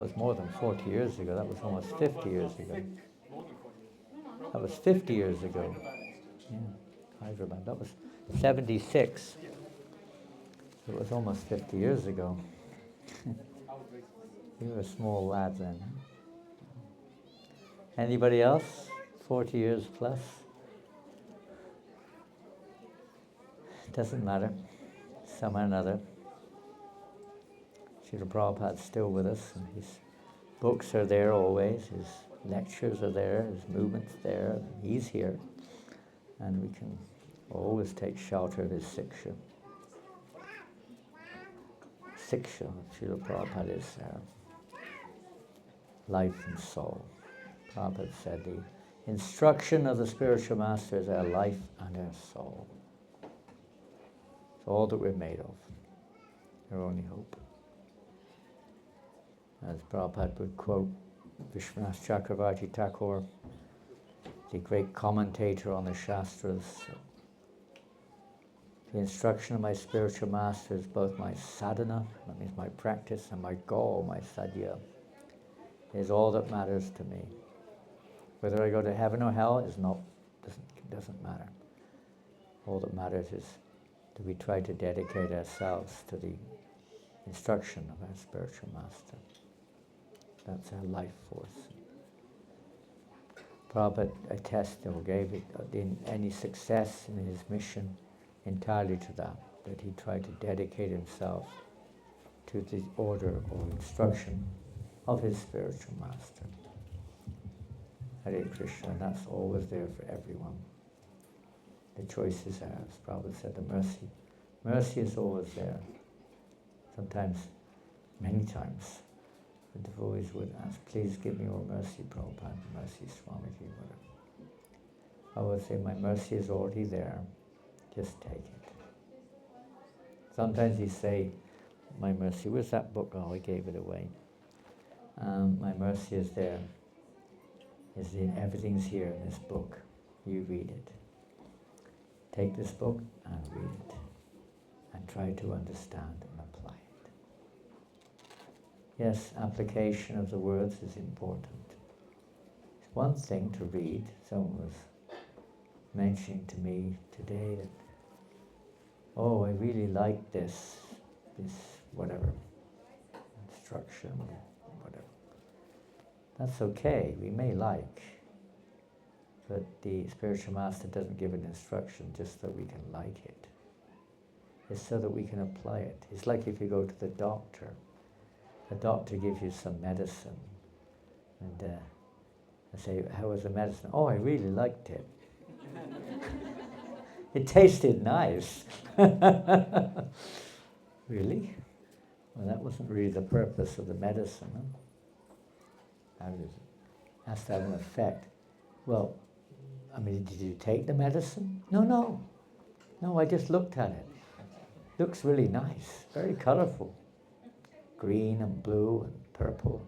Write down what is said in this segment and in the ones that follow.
was more than 40 years ago. That was almost 50 years ago. That was 50 yees ago. Yeah, Hyderabad. That was 76. It was almost 50 years ago. You were a small lad then. Anybody else? 40 years plus? Doesn't matter. Somehow or another. Srila Prabhupada's still with us, and his books are there always, his lectures are there, his movement's there, he's here. And we can always take shelter of his siksha. Siksha of Srila Prabhupada is life and soul. Prabhupada said the instruction of the spiritual master is our life and our soul. It's all that we're made of, our only hope. As Prabhupada would quote Vishwanath Chakravarti Thakur, the great commentator on the Shastras, the instruction of my spiritual master is both my sadhana, that means my practice, and my goal, my sadhya. It is all that matters to me. Whether I go to heaven or hell doesn't matter. All that matters is that we try to dedicate ourselves to the instruction of our spiritual master. That's our life force. Prabhupada attested or gave it in any success in his mission entirely to that he tried to dedicate himself to the order or instruction of his spiritual master. Hare Krishna, and that's always there for everyone. The choice is ours. Prabhupada said the mercy is always there. Sometimes, many times, the devotees would ask, please give me your mercy, Prabhupada, mercy, Swamiji, whatever. I would say, my mercy is already there, just take it. Sometimes he'd say, my mercy, where's that book? Oh, I gave it away. My mercy is there. Everything's here in this book. You read it. Take this book and read it. And try to understand and apply it. Yes, application of the words is important. It's one thing to read. Someone was mentioning to me today that, oh, I really like this whatever, instruction, whatever. That's okay, we may like, but the spiritual master doesn't give an instruction just so we can like it. It's so that we can apply it. It's like if you go to the doctor gives you some medicine, and I say, how was the medicine? Oh, I really liked it. It tasted nice. Really? Well, that wasn't really the purpose of the medicine. Huh? It has to have an effect. Well, I mean, did you take the medicine? No, I just looked at it. Looks really nice, very colorful. Green and blue and purple,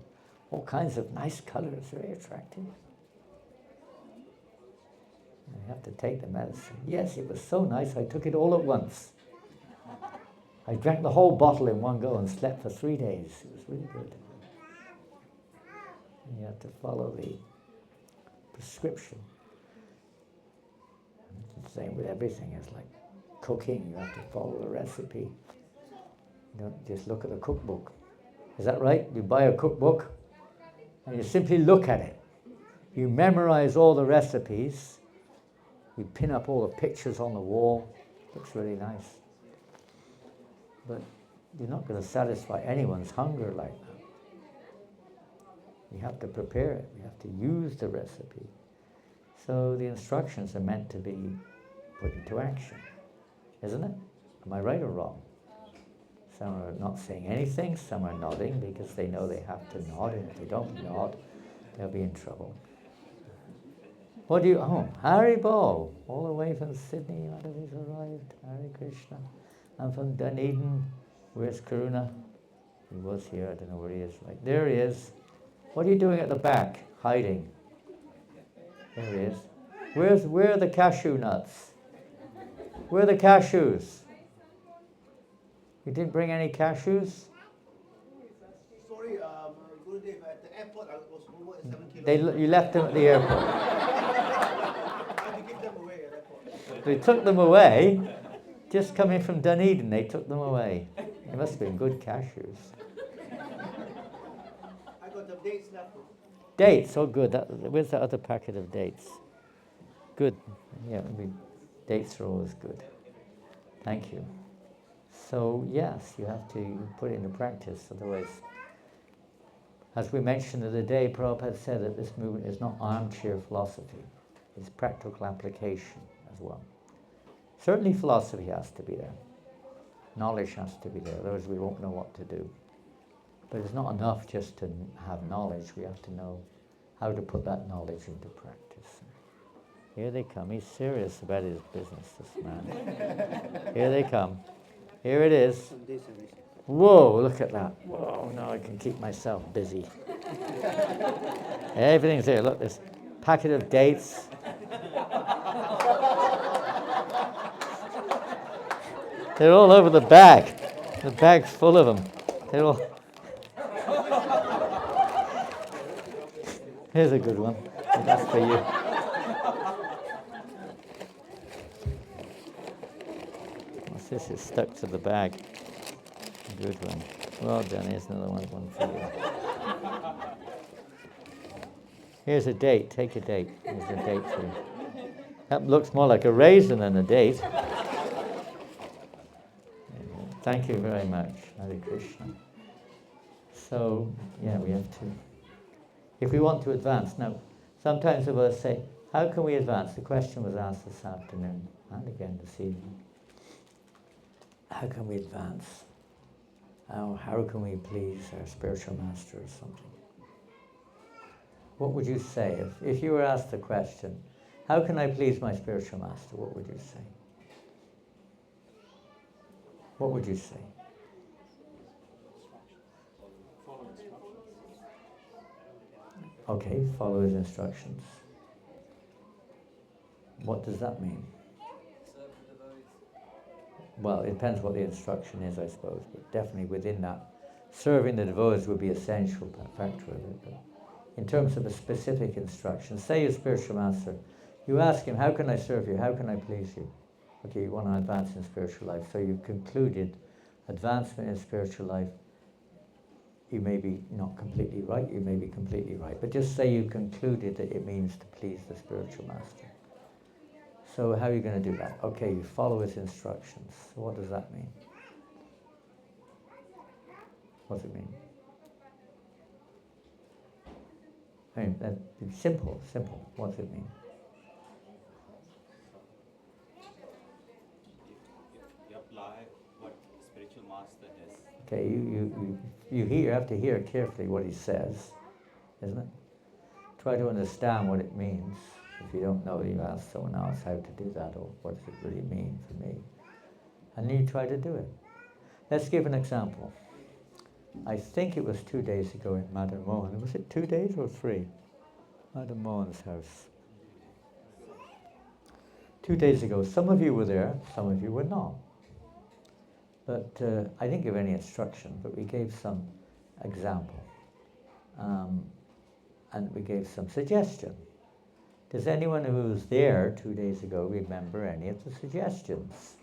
all kinds of nice colors, very attractive. You have to take the medicine. Yes, it was so nice, I took it all at once. I drank the whole bottle in one go and slept for 3 days. It was really good. And you have to follow the prescription. It's the same with everything. It's like cooking. You have to follow the recipe. You don't just look at the cookbook. Is that right? You buy a cookbook and you simply look at it. You memorize all the recipes. You pin up all the pictures on the wall. Looks really nice. But you're not going to satisfy anyone's hunger like that. You have to prepare it. You have to use the recipe. So the instructions are meant to be put into action, isn't it? Am I right or wrong? Some are not saying anything, some are nodding because they know they have to nod, and if they don't nod, they'll be in trouble. Hari Bol, all the way from Sydney, Madhavi's arrived. Hare Krishna. I'm from Dunedin. Where's Karuna? He was here, I don't know where he is. Right, there he is. What are you doing at the back? Hiding. There he is. Where are the cashew nuts? Where are the cashews? You didn't bring any cashews? Sorry, Gurudev, airport. I was over 7 You left them at the airport. I had to give them away at airport. They took them away. Just coming from Dunedin, they took them away. They must have been good cashews. I got the dates left. Dates, oh good. Where's that other packet of dates? Good. Yeah, dates are always good. Thank you. So yes, you have to put it into practice, otherwise, as we mentioned the other day, Prabhupada said that this movement is not armchair philosophy, it's practical application as well. Certainly philosophy has to be there, knowledge has to be there, otherwise we won't know what to do. But it's not enough just to have knowledge, we have to know how to put that knowledge into practice. Here they come, he's serious about his business, this man. Here they come. Here it is. Whoa, look at that. Whoa, now I can keep myself busy. Everything's there. Look, this packet of dates. They're all over the bag. The bag's full of them. They're all... Here's a good one. That's for you. What's this? It's stuck to the bag. Good one. Well done. Here's another one for you. Here's a date. Take a date. Here's a date for you. That looks more like a raisin than a date. Thank you very much, Hare Krishna. So, yeah, we have to... If we want to advance... Now, sometimes of us say, how can we advance? The question was asked this afternoon, and again this evening. How can we advance? How can we please our spiritual master or something? What would you say if you were asked the question, how can I please my spiritual master? What would you say? What would you say? Okay, follow his instructions. What does that mean? Well, it depends what the instruction is, I suppose, but definitely within that, serving the devotees would be essential factor of it. But in terms of a specific instruction, say your spiritual master, you ask him, how can I serve you? How can I please you? Okay, you want to advance in spiritual life, so you've concluded advancement in spiritual life. You may be not completely right, you may be completely right, but just say you concluded that it means to please the spiritual master. So how are you going to do that? Okay, you follow his instructions. So what does that mean? What does it mean? I mean, it's simple. What does it mean? You apply what spiritual master does. Okay, you have to hear carefully what he says, isn't it? Try to understand what it means. If you don't know, you ask someone else how to do that, or what does it really mean for me? And then you try to do it. Let's give an example. I think it was 2 days ago in Madam Mohan. Was it 2 days or 3? Madam Mohan's house. 2 days ago. Some of you were there, some of you were not. But I didn't give any instruction, but we gave some example. And we gave some suggestion. Does anyone who was there 2 days ago remember any of the suggestions?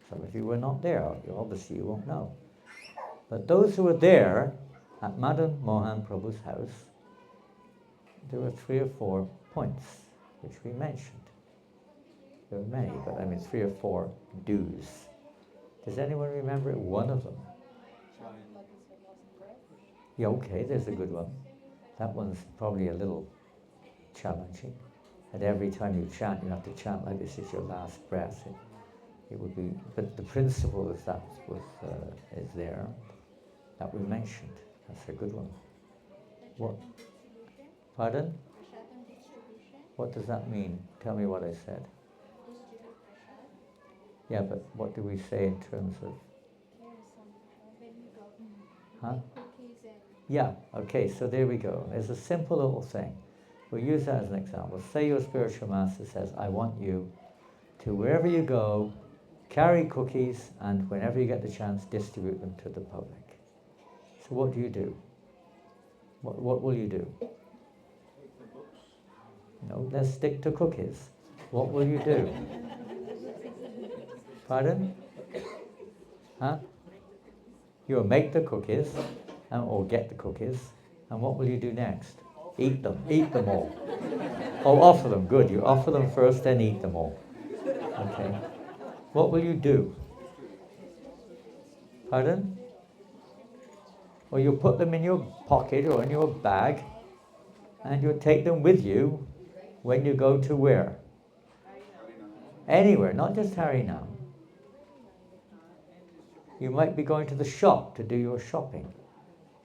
Some of you were not there. Obviously you won't know. But those who were there at Madan Mohan Prabhu's house, there were 3 or 4 points which we mentioned. There were many, but I mean 3 or 4 do's. Does anyone remember one of them? Yeah, okay, there's a good one. That one's probably a little challenging. And every time you chant, you have to chant like this is your last breath. It would be, but the principle is that is there, that we mentioned. That's a good one. What? Pardon? What does that mean? Tell me what I said. Yeah, but what do we say in terms of? Huh? Yeah, okay, so there we go. There's a simple little thing. We'll use that as an example. Say your spiritual master says, I want you to, wherever you go, carry cookies, and whenever you get the chance, distribute them to the public. So what do? What will you do? No, let's stick to cookies. What will you do? Pardon? Huh? You'll make the cookies, or get the cookies, and what will you do next? Eat them all. Oh, offer them, good. You offer them first, then eat them all. Okay. What will you do? Pardon? Or you'll put them in your pocket or in your bag, and you'll take them with you when you go to where? Anywhere, not just Harinam. You might be going to the shop to do your shopping.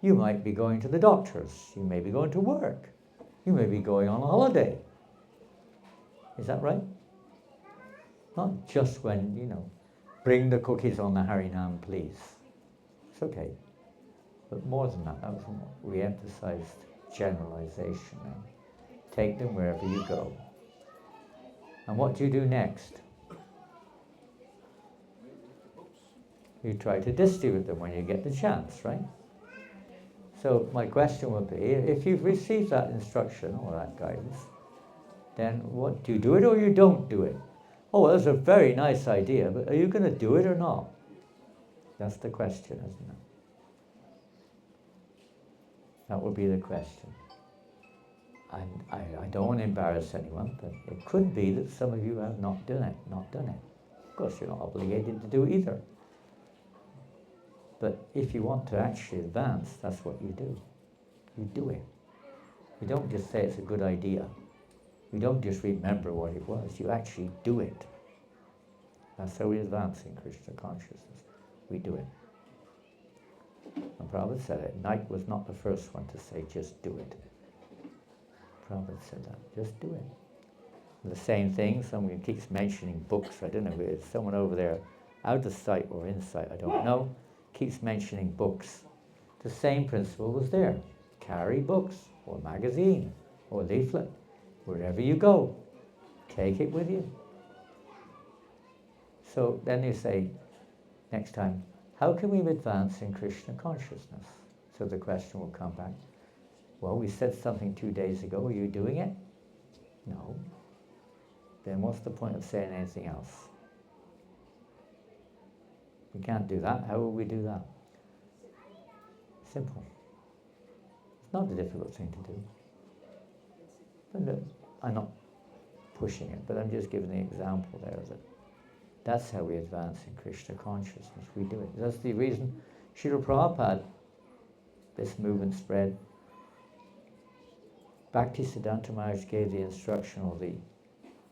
You might be going to the doctor's. You may be going to work. You may be going on a holiday. Is that right? Not just when, bring the cookies on the Harinam, please. It's okay. But more than that, that was more re-emphasized generalization. Take them wherever you go. And what do you do next? You try to distribute them when you get the chance, right? So my question would be, if you've received that instruction or that guidance, then what, do you do it or you don't do it? Oh, well, that's a very nice idea, but are you going to do it or not? That's the question, isn't it? That would be the question. And I don't want to embarrass anyone, but it could be that some of you have not done it. Of course, you're not obligated to do either. But if you want to actually advance, that's what you do. You do it. You don't just say it's a good idea. You don't just remember what it was. You actually do it. That's how we advance in Krishna consciousness. We do it. And Prabhupada said it. Knight was not the first one to say, just do it. Prabhupada said that. Just do it. The same thing, someone keeps mentioning books. I don't know if it's someone over there, out of sight or in sight, I don't know, keeps mentioning books. The same principle was there. Carry books, or magazine, or leaflet. Wherever you go, take it with you. So then you say, next time, how can we advance in Krishna consciousness? So the question will come back. Well, we said something 2 days ago. Are you doing it? No. Then what's the point of saying anything else? We can't do that. How will we do that? Simple. It's not a difficult thing to do. But look, I'm not pushing it, but I'm just giving the example there that that's how we advance in Krishna consciousness. We do it. That's the reason Srila Prabhupada, this movement spread. Bhaktisiddhanta Maharaj gave the instruction or the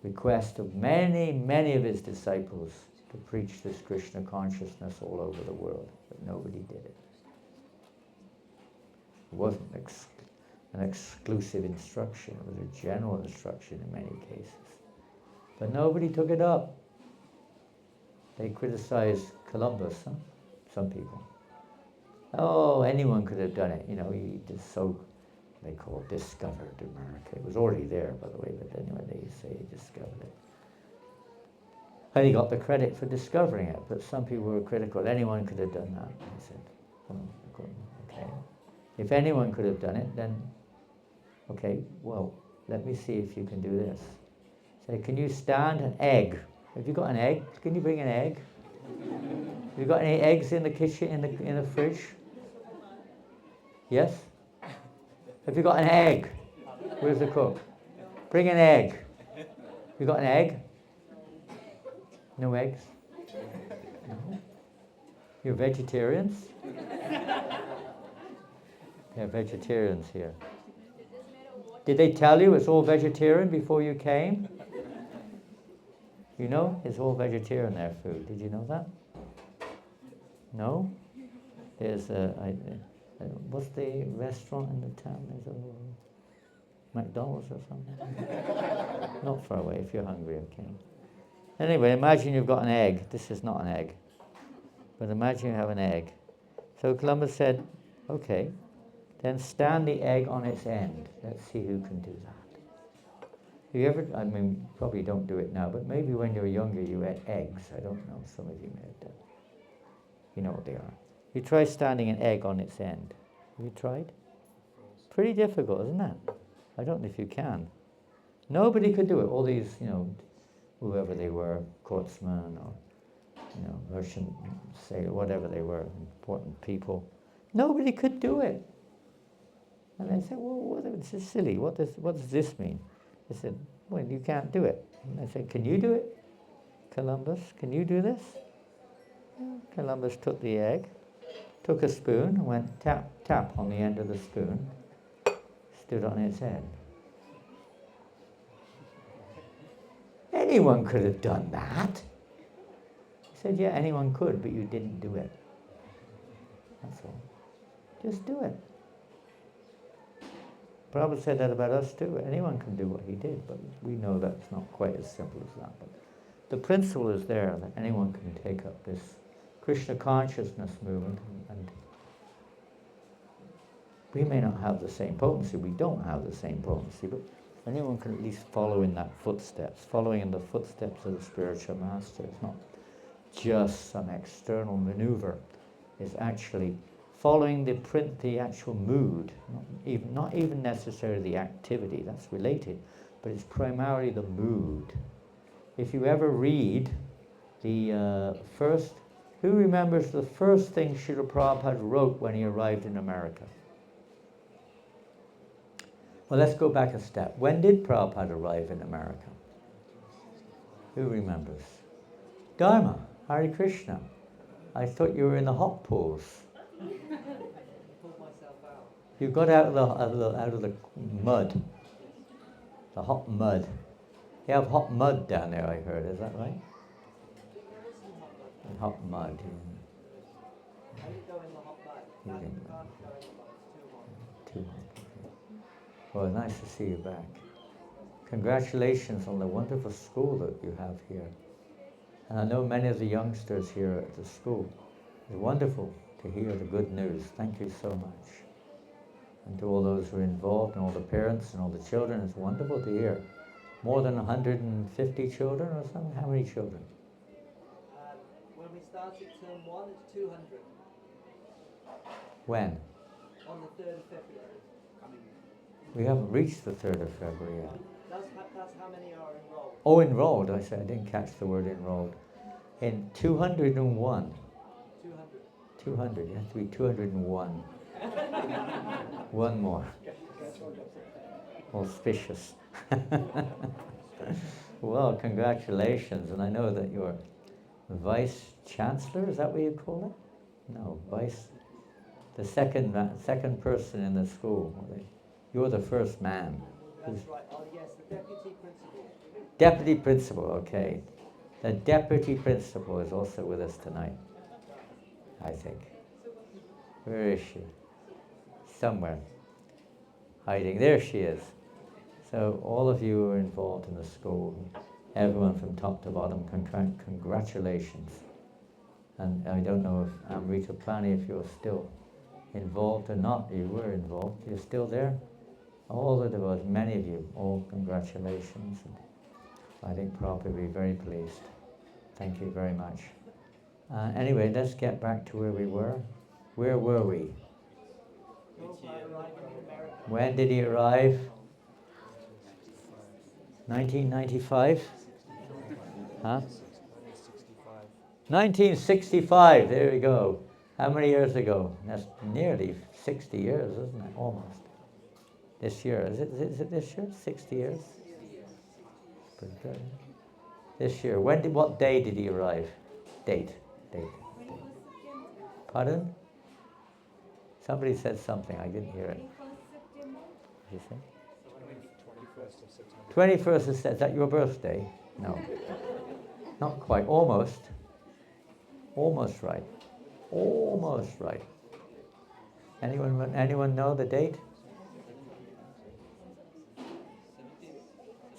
request of many, many of his disciples to preach this Krishna consciousness all over the world, but nobody did it. It wasn't an exclusive instruction, it was a general instruction in many cases. But nobody took it up. They criticized Columbus, some people. Oh, anyone could have done it. He just they call it discovered America. It was already there, by the way, but anyway, they say he discovered it. And he got the credit for discovering it, but some people were critical. Anyone could have done that, he said. Okay. If anyone could have done it, then, okay, well, let me see if you can do this. Say, can you stand an egg? Have you got an egg? Can you bring an egg? Have you got any eggs in the kitchen, in the fridge? Yes? Have you got an egg? Where's the cook? Bring an egg. You got an egg? No eggs? No? You're vegetarians? There are vegetarians here. Did they tell you it's all vegetarian before you came? It's all vegetarian, their food. Did you know that? No? There's what's the restaurant in the town? There's a McDonald's or something? Not far away if you're hungry, okay. Anyway, imagine you've got an egg. This is not an egg. But imagine you have an egg. So Columbus said, okay, then stand the egg on its end. Let's see who can do that. Probably don't do it now, but maybe when you were younger you ate eggs. I don't know, some of you may have done. You know what they are. You try standing an egg on its end. Have you tried? Pretty difficult, isn't it? I don't know if you can. Nobody could do it. All these, whoever they were, courtsmen or, merchant sailor, whatever they were, important people. Nobody could do it. And they said, well, this is silly. What does this mean? They said, well, you can't do it. And they said, can you do it? Columbus, can you do this? Columbus took the egg, took a spoon, and went tap, tap on the end of the spoon, stood on its head. Anyone could have done that. He said, yeah, anyone could, but you didn't do it. That's all. Just do it. Prabhu said that about us too. Anyone can do what he did, but we know that's not quite as simple as that. But the principle is there that anyone can take up this Krishna consciousness movement, and we may not have the same potency, we don't have the same potency, but anyone can at least follow in that footsteps, following in the footsteps of the spiritual master. It's not just some external maneuver. It's actually following the actual mood, not even necessarily the activity, that's related, but it's primarily the mood. If you ever read the first, who remembers the first thing Srila Prabhupada wrote when he arrived in America? Well, let's go back a step. When did Prabhupada arrive in America? Who remembers? Dharma, Hare Krishna. I thought you were in the hot pools. You got out of the mud, the hot mud. You have hot mud down there, I heard. Is that right? Hot mud. I didn't go in the hot mud. You Can't didn't. go in the hot. It's too hot. Too hot. Well, nice to see you back. Congratulations on the wonderful school that you have here. And I know many of the youngsters here at the school. It's wonderful to hear the good news. Thank you so much. And to all those who are involved, and all the parents and all the children, it's wonderful to hear. More than 150 children or something? How many children? When we started term 1, it's 200. When? On the 3rd of February. We haven't reached the 3rd of February yet. That's how many are enrolled. Oh, enrolled. I said I didn't catch the word enrolled. In 201. 200. 200. You have to be 201. One more. Auspicious. Well, congratulations. And I know that you're Vice Chancellor, is that what you call it? No, Vice, the second person in the school. You're the first man. That's right. Oh, yes, the deputy principal. Deputy principal, okay. The deputy principal is also with us tonight, I think. Where is she? Somewhere. Hiding. There she is. So all of you who are involved in the school, everyone from top to bottom, congratulations. And I don't know if Amrita Plani, if you're still involved or not. You were involved. You're still there? All the devotees, many of you, all congratulations. I think Prabhupada will be very pleased. Thank you very much. Anyway, let's get back to where we were. Where were we? When did he arrive? 1995? Huh? 1965, there we go. How many years ago? That's nearly 60 years, isn't it? Almost. This year, is it this year? 60 years? Pretty good. This year. What day did he arrive? Date. Pardon? Somebody said something, I didn't hear it. What did you say? 21st of September. 21st of September, is that your birthday? No. Not quite, almost. Almost right. Almost right. Anyone know the date?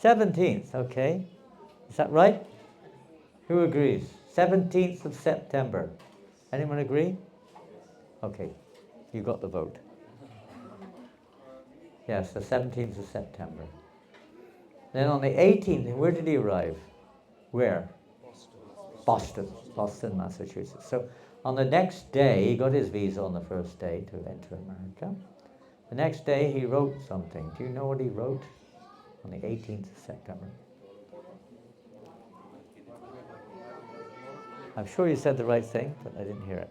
17th, okay. Is that right? Who agrees? 17th of September. Anyone agree? Okay, you got the vote. Yes, the 17th of September. Then on the 18th, where did he arrive? Where? Boston, Massachusetts. So on the next day, he got his visa on the first day to enter America. The next day he wrote something. Do you know what he wrote? On the 18th of September. I'm sure you said the right thing, but I didn't hear it.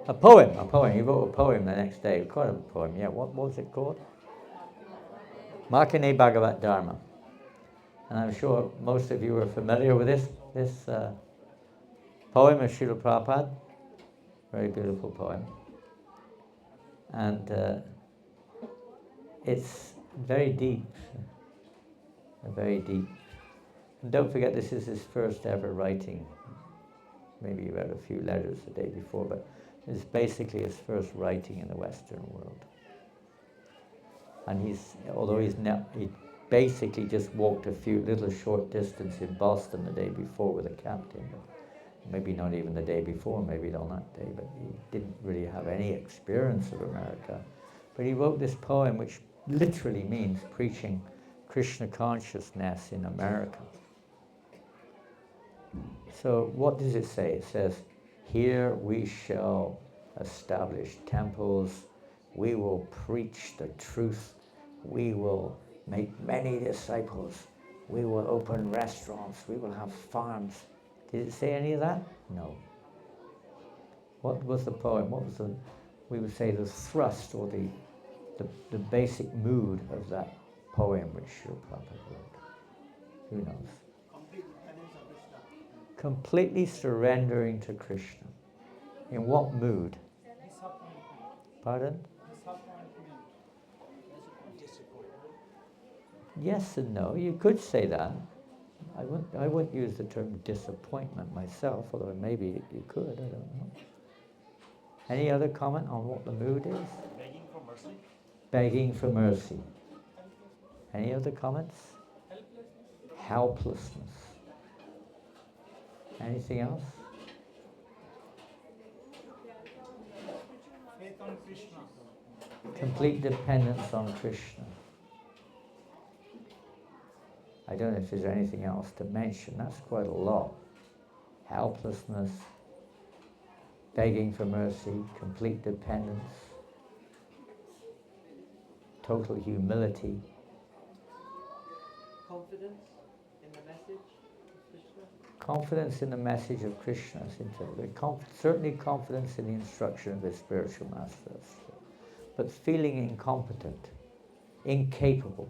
A poem. He wrote a poem the next day. We called it a poem, yeah. What was it called? Makane Bhagavat Dharma. And I'm sure most of you are familiar with this poem of Srila Prabhupada. Very beautiful poem. And it's very deep. Very deep. And don't forget, this is his first ever writing. Maybe he read a few letters the day before, but it's basically his first writing in the Western world. And he basically just walked a little short distance in Boston the day before with a captain. Maybe not even the day before, maybe on that day, but he didn't really have any experience of America. But he wrote this poem which literally means preaching Krishna consciousness in America. So what does it say? It says, here we shall establish temples, we will preach the truth, we will make many disciples, we will open restaurants, we will have farms. Did it say any of that? No. What was the poem? What was we would say the thrust or the basic mood of that poem which Srila Prabhupada wrote? Who knows? Completely surrendering to Krishna. In what mood? Pardon? Yes and no. You could say that. I wouldn't use the term disappointment myself, although maybe you could, I don't know. Any other comment on what the mood is? Begging for mercy. Begging for mercy. Any other comments? Helplessness. Anything else? Faith on Krishna. Complete dependence on Krishna. I don't know if there's anything else to mention. That's quite a lot. Helplessness, begging for mercy, complete dependence, total humility. Confidence in the message of Krishna. Confidence in the message of Krishna. Certainly confidence in the instruction of his spiritual masters. But feeling incompetent, incapable,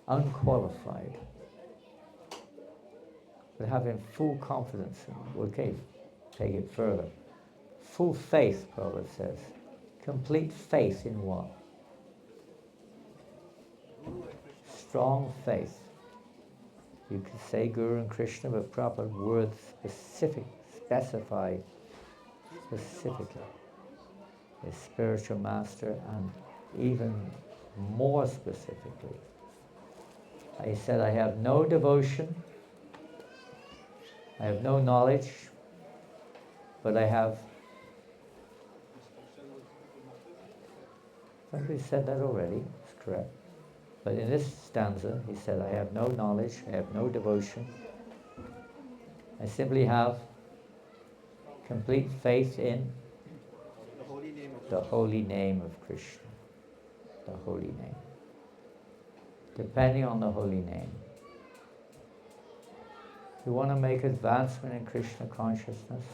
unqualified, but having full confidence in, okay, take it further. Full faith, Prabhupada says. Complete faith in what? Strong faith. You could say Guru and Krishna, but proper words specify specifically. A spiritual master, and even more specifically. He said, I have no devotion, I have no knowledge, but I have... Somebody said that already, it's correct. But in this stanza, he said, I have no knowledge, I have no devotion. I simply have complete faith in the holy name of Krishna. The holy name. Depending on the holy name. You want to make advancement in Krishna consciousness?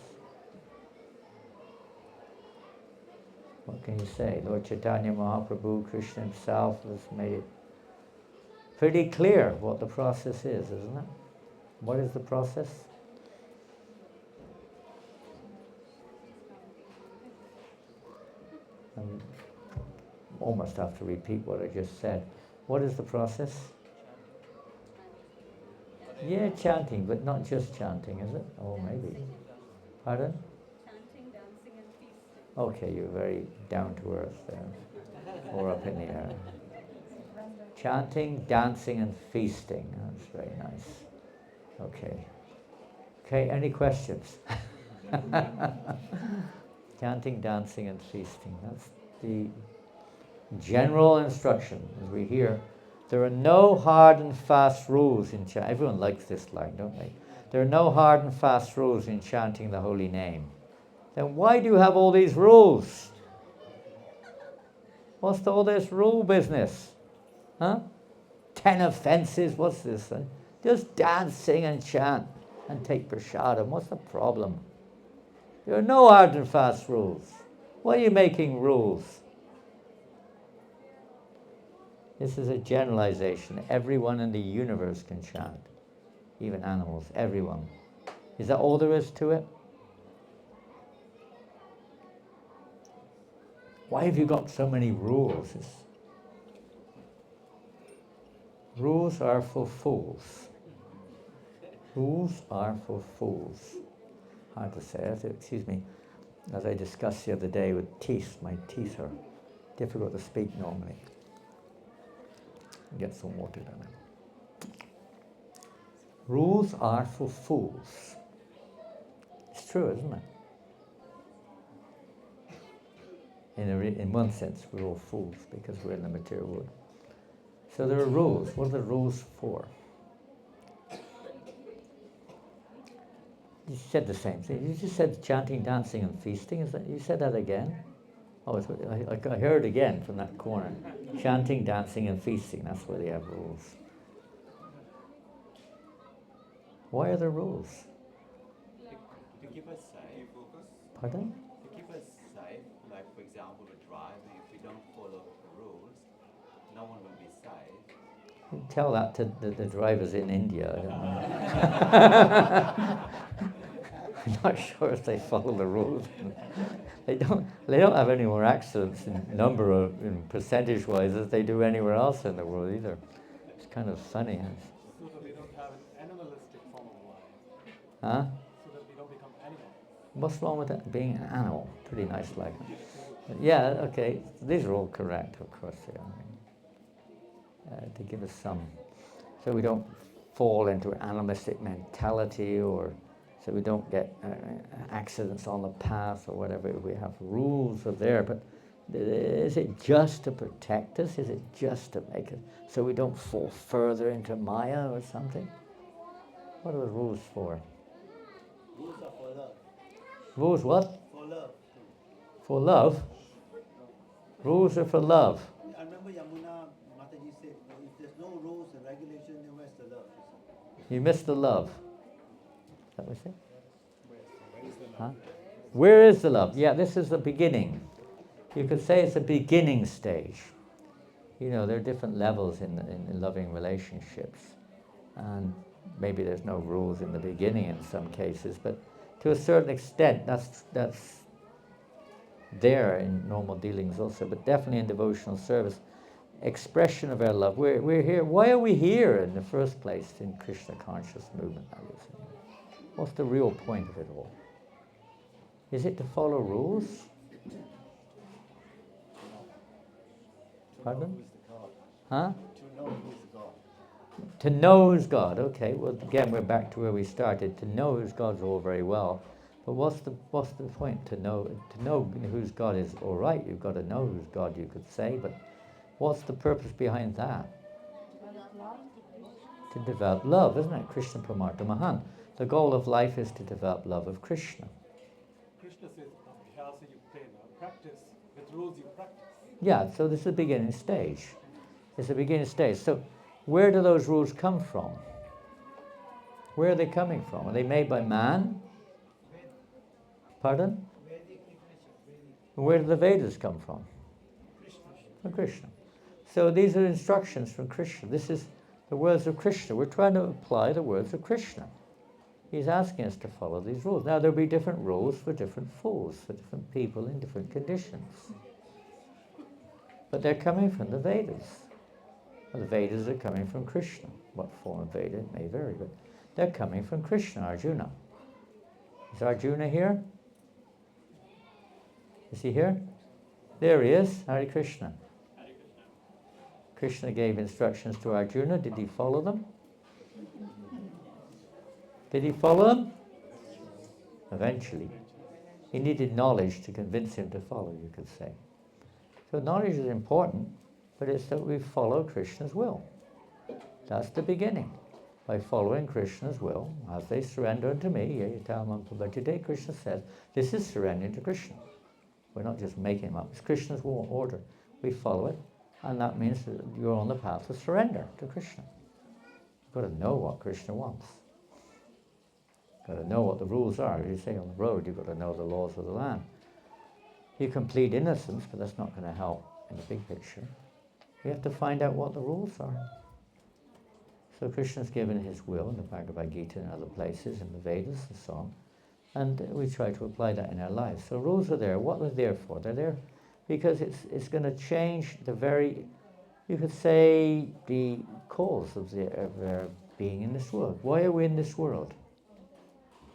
What can you say? Lord Chaitanya Mahaprabhu, Krishna himself, has made it pretty clear what the process is, isn't it? What is the process? I almost have to repeat what I just said. What is the process? Yeah, chanting, but not just chanting, is it? Oh, maybe. Pardon? Chanting, dancing and feasting. Okay, you're very down to earth there. Or up in the air. Chanting, dancing and feasting. That's very nice. Okay. Okay, any questions? Chanting, dancing and feasting. That's the general instruction, as we hear. There are no hard and fast rules in chanting. Everyone likes this line, don't they? There are no hard and fast rules in chanting the holy name. then why do you have all these rules? What's all this rule business? Huh? 10 offenses, what's this? Just dance, sing and chant and take prasadam. What's the problem? There are no hard and fast rules. Why are you making rules? This is a generalization. Everyone in the universe can chant. Even animals, everyone. Is that all there is to it? Why have you got so many rules? Rules are for fools. Rules are for fools. Hard to say it, excuse me. As I discussed the other day with teeth, my teeth are difficult to speak normally. Get some water down there. Rules are for fools. It's true, isn't it? In one sense, we're all fools because we're in the material world. So there are rules. What are the rules for? You said the same thing. You just said chanting, dancing, and feasting. Is that you said that again? Oh, I heard again from that corner. Chanting, dancing, and feasting. That's where they have rules. Why are there rules? To keep us safe. Pardon? To keep us safe, like for example, with driving, if we don't follow the rules, no one will be safe. You tell that to the drivers in India. I don't know. I'm not sure if they follow the rules. They don't have any more accidents in number of, in percentage-wise, as they do anywhere else in the world either. It's kind of funny. So that we don't have an animalistic form of life. Huh? So that we don't become animals. What's wrong with that? Being an animal. Pretty nice like. Yeah, okay. These are all correct, of course they are. To give us some, so we don't fall into an animalistic mentality, or so we don't get accidents on the path or whatever. We have rules are there, but is it just to protect us? Is it just to make it so we don't fall further into Maya or something? What are the rules for? Rules are for love. Rules what? For love. For love? Rules are for love. I remember Yamuna Mataji said, if there's no rules and regulation, then where's the love? You missed the love. Is that what you said? Huh? Where is the love? Yeah, this is the beginning. You could say it's a beginning stage. You know, there are different levels in loving relationships. And maybe there's no rules in the beginning in some cases, but to a certain extent, that's there in normal dealings also, but definitely in devotional service. Expression of our love. We're here. Why are we here in the first place in Krishna conscious movement? What's the real point of it all? Is it to follow rules? Pardon? Huh? To know who is God. To know who's God. Okay, well again we're back to where we started. To know who's God's all very well. But what's the point? To know who's God is all right, you've got to know who's God, you could say, but what's the purpose behind that? To develop love, isn't it? Krishna Pramartha Mahan. The goal of life is to develop love of Krishna. Krishna says, Abhyasa you practice, with rules you practice. Yeah, so this is the beginning stage. It's the beginning stage. So where do those rules come from? Where are they coming from? Are they made by man? Pardon? Where do the Vedas come from? From Krishna. So these are instructions from Krishna. This is the words of Krishna. We're trying to apply the words of Krishna. He's asking us to follow these rules. Now there'll be different rules for different fools, for different people in different conditions. But they're coming from the Vedas. Well, the Vedas are coming from Krishna. What form of Veda it may vary, but they're coming from Krishna, Arjuna. Is Arjuna here? Is he here? There he is, Hare Krishna. Krishna gave instructions to Arjuna. Did he follow them? Did he follow them? Eventually. He needed knowledge to convince him to follow, you could say. So knowledge is important, but it's that we follow Krishna's will. That's the beginning. by following Krishna's will, as they surrender unto me, Yayatam Prabhu. Krishna says, this is surrendering to Krishna. We're not just making them up. It's Krishna's order. We follow it, and that means that you're on the path of surrender to Krishna. You've got to know what Krishna wants. You've got to know what the rules are. As you say on the road, you've got to know the laws of the land. You can plead innocence, but that's not going to help in the big picture. You have to find out what the rules are. So Krishna's given his will in the Bhagavad Gita and other places, in the Vedas and so on. And we try to apply that in our lives. So rules are there. What are they there for? They're there because it's going to change the very, you could say, the cause of their being in this world. Why are we in this world?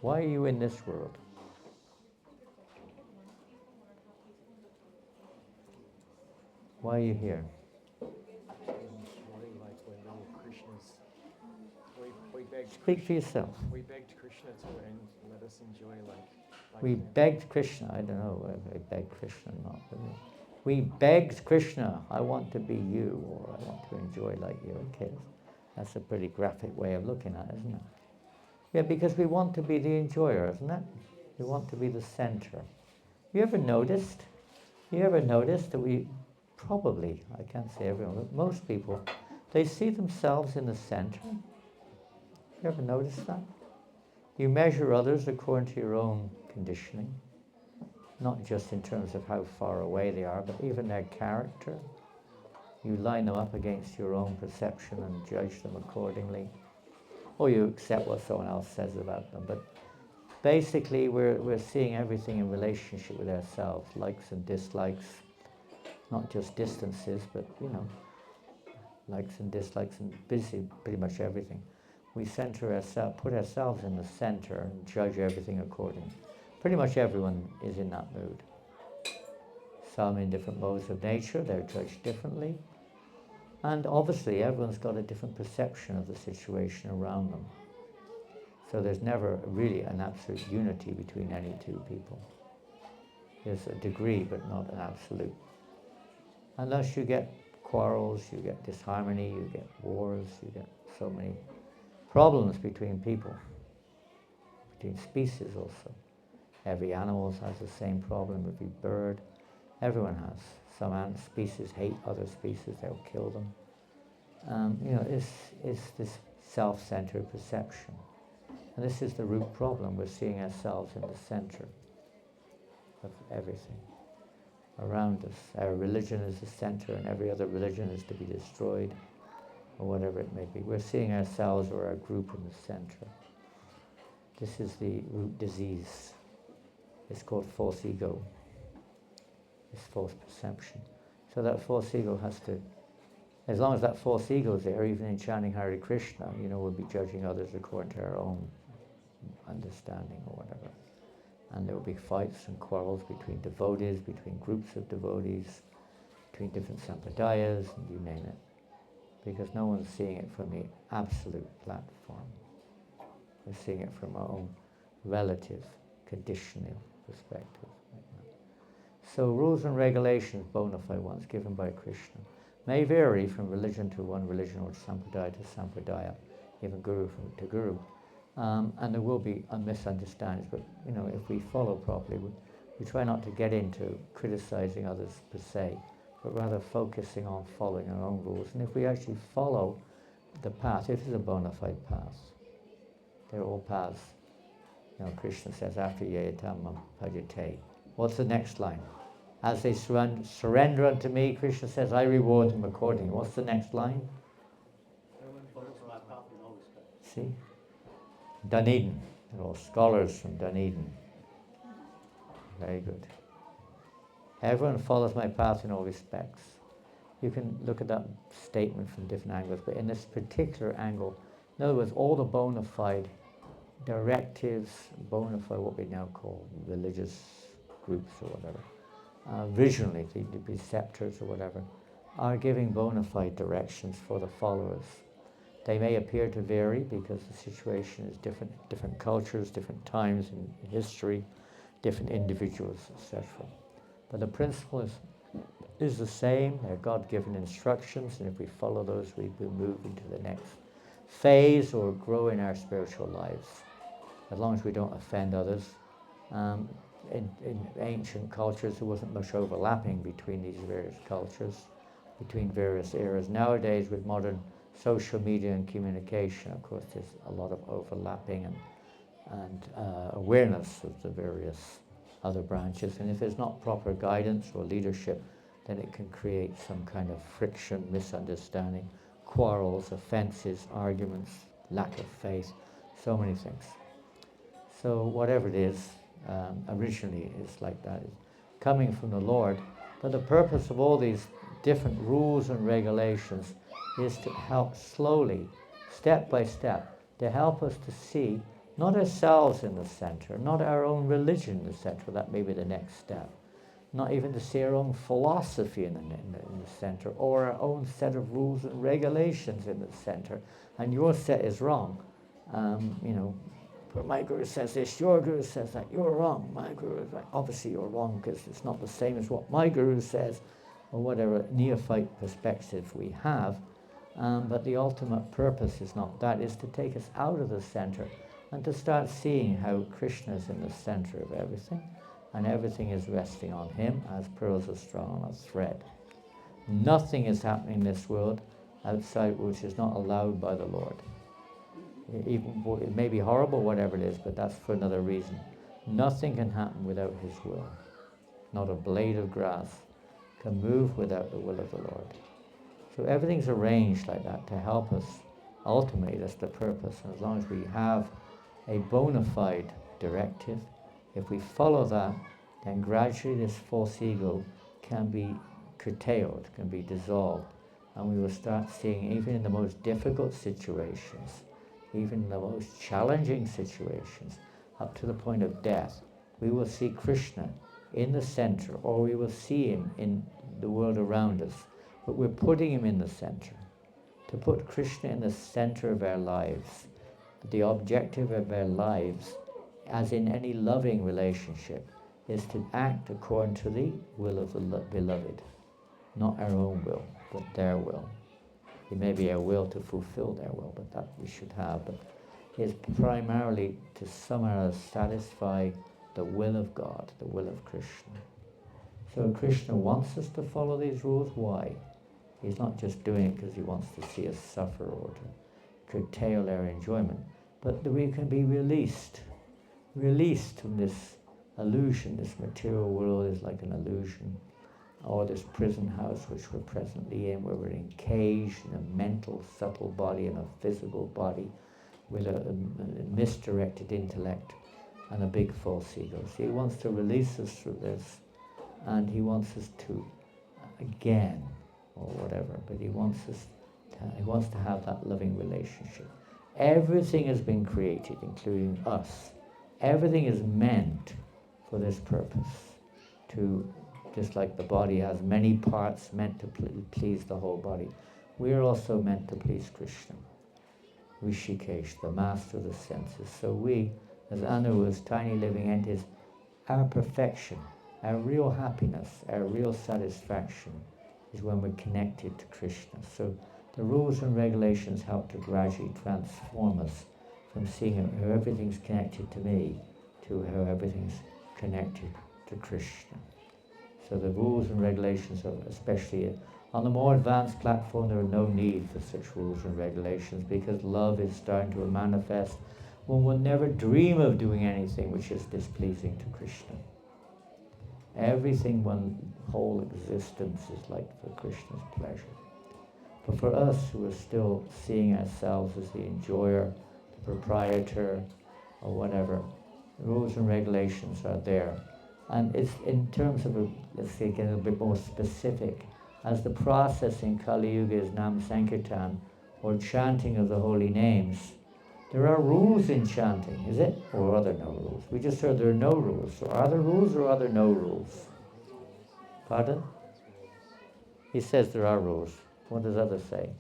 Why are you in this world? Why are you here? Speak for yourself. We begged Krishna to let us enjoy we begged Krishna. I don't know whether we begged Krishna or not. We begged Krishna, I want to be you, or I want to enjoy like you. Okay, that's a pretty graphic way of looking at it, isn't it? Yeah, because we want to be the enjoyer, isn't it? We want to be the center. You ever noticed that we probably, I can't say everyone, but most people, they see themselves in the center? You ever notice that? You measure others according to your own conditioning, not just in terms of how far away they are, but even their character. You line them up against your own perception and judge them accordingly. Or you accept what someone else says about them. But basically, we're seeing everything in relationship with ourselves, likes and dislikes, not just distances, but, likes and dislikes and pretty much everything. We center ourselves, put ourselves in the center and judge everything accordingly. Pretty much everyone is in that mood. Some in different modes of nature, they're judged differently. And obviously everyone's got a different perception of the situation around them. So there's never really an absolute unity between any two people. There's a degree, but not an absolute. Unless you get quarrels, you get disharmony, you get wars, you get so many problems between people, between species also. Every animal has the same problem, every bird, everyone has. Some species hate other species, they'll kill them. It's this self-centered perception. And this is the root problem. We're seeing ourselves in the center of everything around us. Our religion is the center and every other religion is to be destroyed, or whatever it may be. We're seeing ourselves or our group in the center. This is the root disease. It's called false ego. It's false perception. So that false ego has to, as long as that false ego is there, even in chanting Hare Krishna, we'll be judging others according to our own understanding or whatever. And there will be fights and quarrels between devotees, between groups of devotees, between different sampradayas, and you name it. Because no one's seeing it from the absolute platform. We're seeing it from our own relative, conditional perspective. So rules and regulations, bona fide ones, given by Krishna, may vary from religion to one religion or sampradaya to sampradaya, even guru to guru. And there will be misunderstandings, but if we follow properly, we try not to get into criticizing others per se, but rather focusing on following our own rules. And if we actually follow the path, it is a bona fide path. They're all paths. Krishna says, after yayatam bhajate. What's the next line? As they surrender unto me, Krishna says, I reward them accordingly. What's the next line? Everyone follows my path in all respects. See? Dunedin. They're all scholars from Dunedin. Very good. Everyone follows my path in all respects. You can look at that statement from different angles, but in this particular angle, in other words, all the bona fide directives, bona fide what we now call religious groups or whatever, visually, the preceptors or whatever, are giving bona fide directions for the followers. They may appear to vary because the situation is different cultures, different times in history, different individuals, etc. But the principle is the same. They're God-given instructions, and if we follow those, we will move into the next phase or grow in our spiritual lives, as long as we don't offend others. In ancient cultures, there wasn't much overlapping between these various cultures, between various eras. Nowadays, with modern social media and communication, of course, there's a lot of overlapping and awareness of the various other branches. And if there's not proper guidance or leadership, then it can create some kind of friction, misunderstanding, quarrels, offenses, arguments, lack of faith, so many things. So whatever it is, originally it's like that, it's coming from the Lord. But the purpose of all these different rules and regulations is to help slowly, step by step, to help us to see not ourselves in the center, not our own religion in the center, that may be the next step. Not even to see our own philosophy in the center, or our own set of rules and regulations in the center. And your set is wrong. But my guru says this, your guru says that, you're wrong. My guru is right. Obviously you're wrong because it's not the same as what my guru says, or whatever neophyte perspective we have. But the ultimate purpose is not that, is to take us out of the center and to start seeing how Krishna is in the center of everything, and everything is resting on him as pearls are strung on a thread. Nothing is happening in this world outside which is not allowed by the Lord. Even it may be horrible, whatever it is, but that's for another reason. Nothing can happen without his will. Not a blade of grass can move without the will of the Lord. So everything's arranged like that to help us. Ultimately, that's the purpose. And as long as we have a bona fide directive, if we follow that, then gradually this false ego can be curtailed, can be dissolved, and we will start seeing, even in the most difficult situations, even the most challenging situations, up to the point of death, we will see Krishna in the center, or we will see him in the world around us, but we're putting him in the center. To put Krishna in the center of our lives, the objective of our lives, as in any loving relationship, is to act according to the will of the beloved. Not our own will, but their will. It may be our will to fulfill their will, but that we should have. But it's primarily to somehow satisfy the will of God, the will of Krishna. So Krishna wants us to follow these rules. Why? He's not just doing it because he wants to see us suffer or to curtail our enjoyment, but that we can be released from this illusion. This material world is like an illusion, or this prison house which we're presently in, where we're encaged in a mental, subtle body and a physical body with a misdirected intellect and a big false ego. So he wants to release us through this, and he wants us to, again, or whatever, but he wants to have that loving relationship. Everything has been created, including us. Everything is meant for this purpose, to, just like the body has many parts meant to please the whole body, we are also meant to please Krishna, Rishikesh, the master of the senses. So we, as Anu, as tiny living entities, our perfection, our real happiness, our real satisfaction is when we're connected to Krishna. So the rules and regulations help to gradually transform us from seeing how everything's connected to me to how everything's connected to Krishna. So the rules and regulations, especially on the more advanced platform, there are no need for such rules and regulations, because love is starting to manifest. One will never dream of doing anything which is displeasing to Krishna. Everything, one whole existence is like for Krishna's pleasure. But for us who are still seeing ourselves as the enjoyer, the proprietor, or whatever, rules and regulations are there. And it's in terms of, let's say, getting a bit more specific, as the process in Kali Yuga is Nam Sankirtan, or chanting of the holy names, there are rules in chanting, is it? Or are there no rules? We just heard there are no rules. So are there rules or are there no rules? Pardon? He says there are rules. What does others say?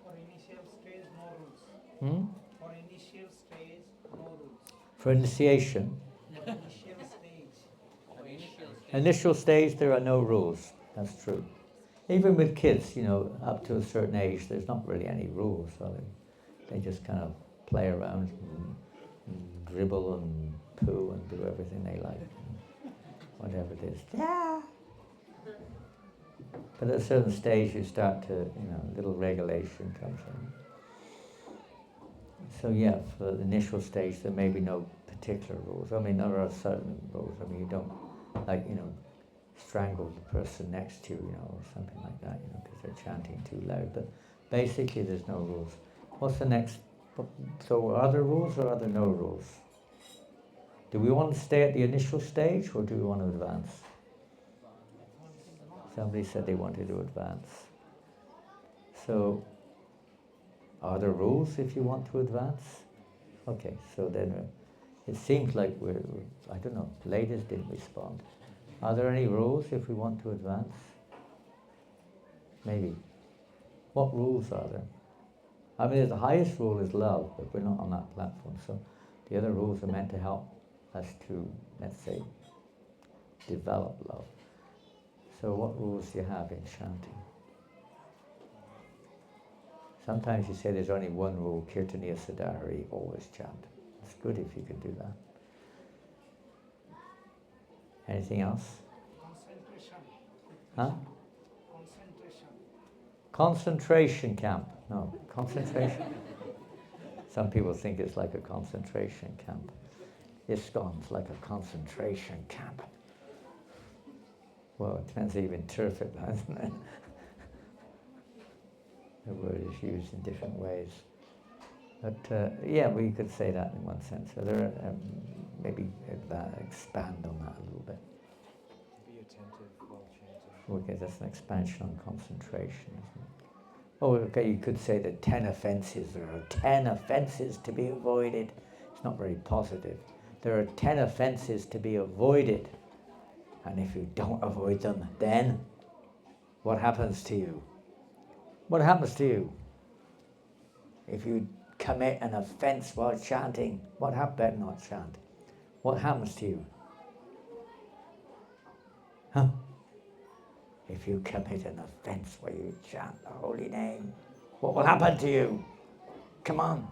For initial stage, no rules. For initial stage, no rules. For initiation? For initial stage. Initial stage, there are no rules. That's true. Even with kids, up to a certain age, there's not really any rules, are there? They just kind of play around and dribble and poo and do everything they like, whatever it is. Yeah. But at a certain stage, you start to, little regulation comes in. So yeah, for the initial stage, there may be no particular rules. I mean, there are certain rules. I mean, you don't, like, strangle the person next to you, or something like that, because they're chanting too loud. But basically, there's no rules. What's the next? So are there rules or are there no rules? Do we want to stay at the initial stage or do we want to advance? Somebody said they wanted to advance. So, are there rules if you want to advance? Okay, so then it seems like we're, I don't know, ladies didn't respond. Are there any rules if we want to advance? Maybe. What rules are there? I mean, the highest rule is love, but we're not on that platform, so the other rules are meant to help us to, let's say, develop love. So what rules do you have in chanting? Sometimes you say there's only one rule, Kirtaniya Sadhari, always chant. It's good if you can do that. Anything else? Concentration. Huh? Concentration. Concentration camp. No, concentration. Some people think it's like a concentration camp. ISKCON's like a concentration camp. Well, it depends how you interpret that, isn't it? The word is used in different ways. But yeah, we could say that in one sense. So there are, maybe expand on that a little bit. Be attentive while chanting. Okay, that's an expansion on concentration, isn't it? Oh, okay, you could say that 10 offences. There are 10 offences to be avoided. It's not very positive. There are 10 offences to be avoided. And if you don't avoid them, then what happens to you? What happens to you? If you commit an offence while chanting, what happens? Better not chant. What happens to you? Huh? If you commit an offence while you chant the holy name, what will happen to you? Come on.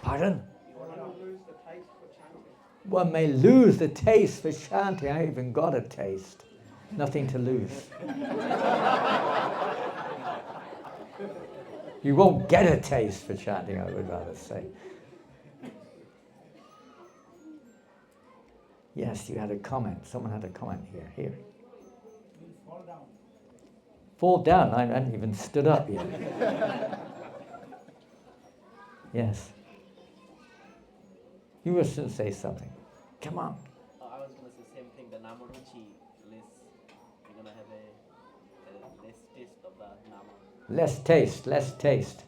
Pardon? One may lose the taste for chanting. I even got a taste. Nothing to lose. You won't get a taste for chanting, I would rather say. Yes, you had a comment. Someone had a comment here. Here. You fall down. Fall down? I hadn't even stood up yet. Yes. You were to say something. Come on. I was going to say the same thing, the Namaruchi list. We're going to have a less taste of the Nama. Less taste.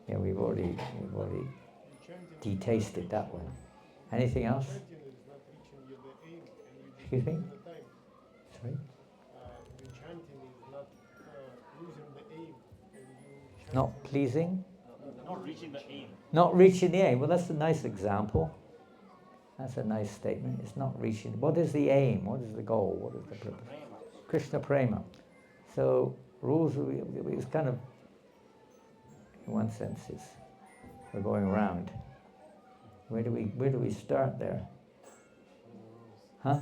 Yeah, we've already detasted that one. Anything else? Excuse me? Sorry? The chanting is not losing the aim. Not pleasing? Not reaching the aim. Not reaching the aim. Well, that's a nice example. That's a nice statement. It's not reaching. What is the aim? What is the goal? What is the purpose? Krishna prema. So rules, it's kind of, in one sense, we're going around. Where do we start there? Huh?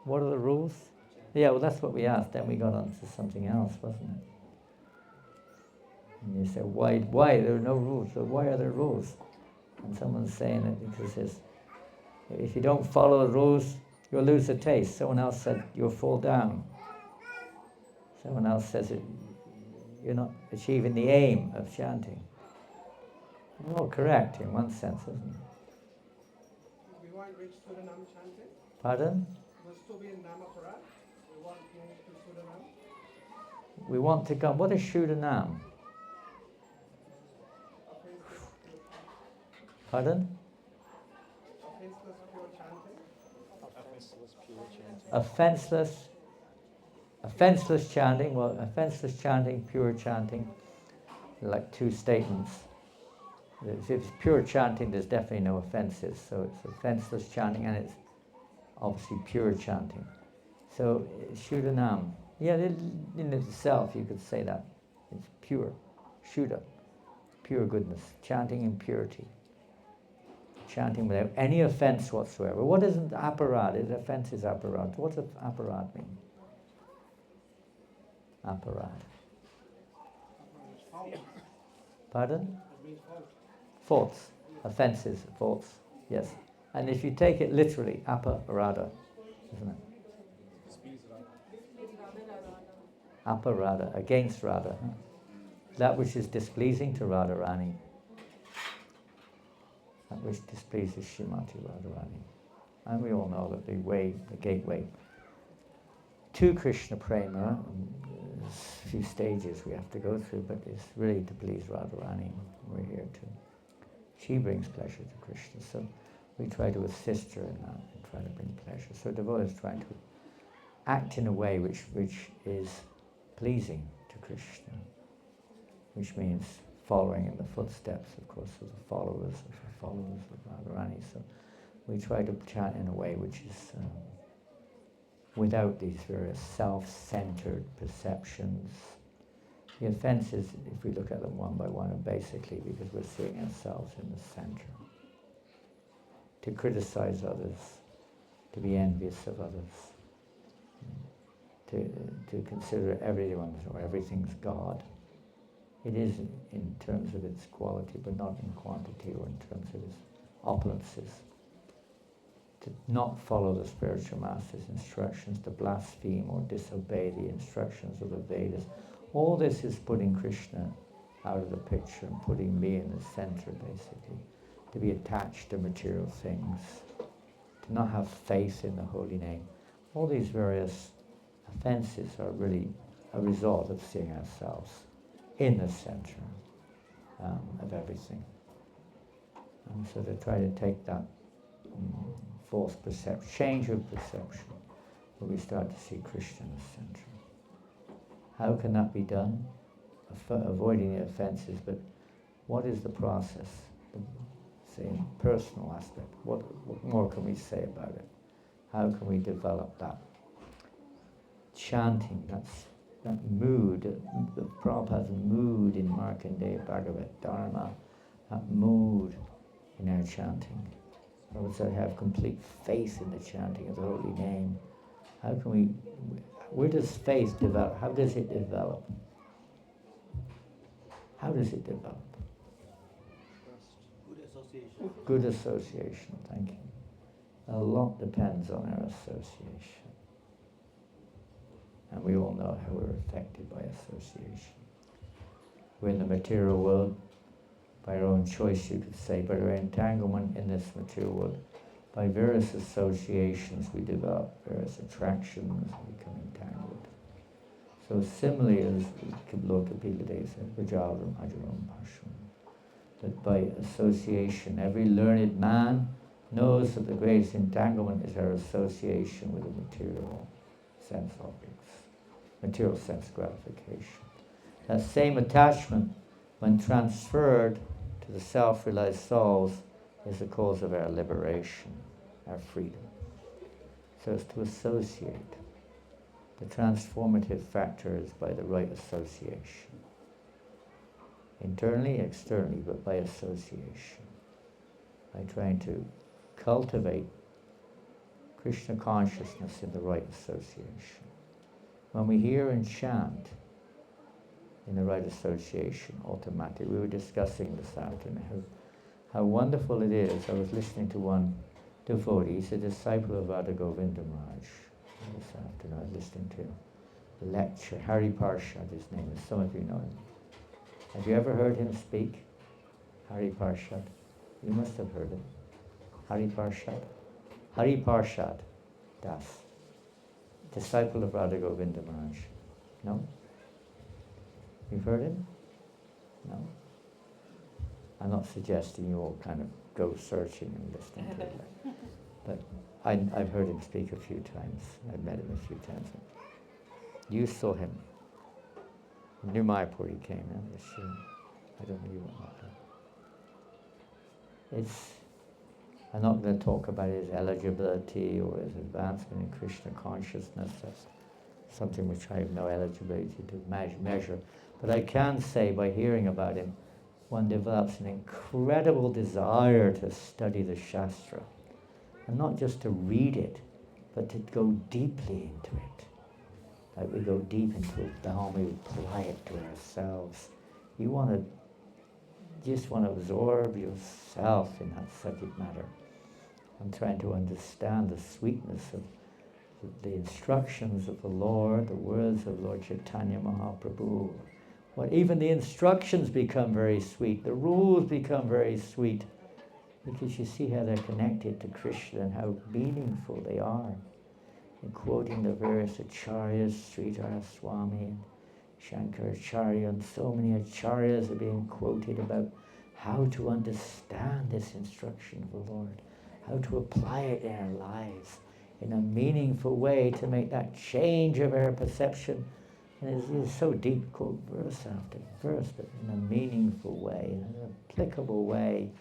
What are the rules? Yeah, well, that's what we asked. Then we got on to something else, wasn't it? And you say, why? There are no rules. So why are there rules? And someone's saying it because if you don't follow the rules, you'll lose the taste. Someone else said you'll fall down. Someone else says you're not achieving the aim of chanting. Well, correct in one sense, isn't it? We want to reach Sudanam chanting. Pardon? Was to be in Namapara. We want to move to Sudanam. We want to come. What is Shudanam? Pardon? Offenseless pure chanting. Offenseless pure chanting. Offenseless chanting. Well, offenseless chanting, pure chanting, like two statements. If it's pure chanting, there's definitely no offenses. So it's offenseless chanting, and it's obviously pure chanting. So Shudanam, yeah, in itself you could say that. It's pure, Shuddha, pure goodness, chanting in purity, chanting without any offense whatsoever. What isn't aparad? Offense is aparad. What does aparad mean? Aparad. Pardon? Faults. Offenses, faults. Yes. And if you take it literally, aparada, isn't it? Aparada, against Radha. That which is displeasing to Radharani. That which displeases Srimati Radharani. And we all know that the way, the gateway to Krishna Prema, there's a few stages we have to go through, but it's really to please Radharani. We're here to. She brings pleasure to Krishna, so we try to assist her in that and try to bring pleasure. So devotees trying to act in a way which is pleasing to Krishna, which means following in the footsteps, of course, of the followers of Radharani. So we try to chant in a way which is without these various self-centered perceptions. The offenses, if we look at them one by one, are basically because we're seeing ourselves in the center. To criticize others, to be envious of others, to consider everyone or everything's God. It is in terms of its quality, but not in quantity or in terms of its opulences. To not follow the spiritual master's instructions, to blaspheme or disobey the instructions of the Vedas. All this is putting Krishna out of the picture and putting me in the center, basically. To be attached to material things, to not have faith in the holy name. All these various offenses are really a result of seeing ourselves in the center of everything. And so to try to take that false perception, change of perception, where we start to see Krishna in the center. How can that be done? Avoiding the offenses, but what is the process? The personal aspect. What more can we say about it? How can we develop that? Chanting, that mood, the Prabhupada's mood in Markandeya Bhagavat Dharma, that mood in our chanting. I would say have complete faith in the chanting of the holy name. How can we, where does faith develop? How does it develop? How does it develop? Good association. Good association, thank you. A lot depends on our association. And we all know how we're affected by association. We're in the material world, by our own choice you could say, by our entanglement in this material world. By various associations we develop various attractions and become entangled. So similarly as Kibloka Pilade said, Vajaram Ajaram Pasham, that by association, every learned man knows that the greatest entanglement is our association with the material sense objects, material sense gratification. That same attachment, when transferred to the self-realized souls, is the cause of our liberation, our freedom. So it's to associate. The transformative factor is by the right association. Internally, externally, but by association. By trying to cultivate Krishna consciousness in the right association. When we hear and chant in the right association, automatically, we were discussing this afternoon how wonderful it is. I was listening to one devotee, he's a disciple of Radha Govinda Maharaj. This afternoon, I was listening to a lecture. Hari Parshad, his name is. Some of you know him. Have you ever heard him speak? Hari Parshad. You must have heard it. Hari Parshad. Hari Parshad Das. Disciple of Radha Govinda Maharaj. No? You've heard him? No? I'm not suggesting you all kind of go searching and listening to it. But I've heard him speak a few times. I've met him a few times. You saw him. New Mayapur he came in this year. I don't know you were not there. I'm not going to talk about his eligibility or his advancement in Krishna consciousness. something which I have no eligibility to measure. But I can say by hearing about him, one develops an incredible desire to study the Shastra. And not just to read it, but to go deeply into it. Like we go deep into it, then we apply it to ourselves. You just want to absorb yourself in that subject matter. I'm trying to understand the sweetness of the instructions of the Lord, the words of Lord Chaitanya Mahaprabhu. Well, even the instructions become very sweet, the rules become very sweet, because you see how they're connected to Krishna and how meaningful they are. In quoting the various acharyas, Sridhar Swami and Shankaracharya, and so many acharyas are being quoted about how to understand this instruction of the Lord, how to apply it in our lives in a meaningful way to make that change of our perception. And it's so deep, quote verse after verse, but in a meaningful way, in an applicable way.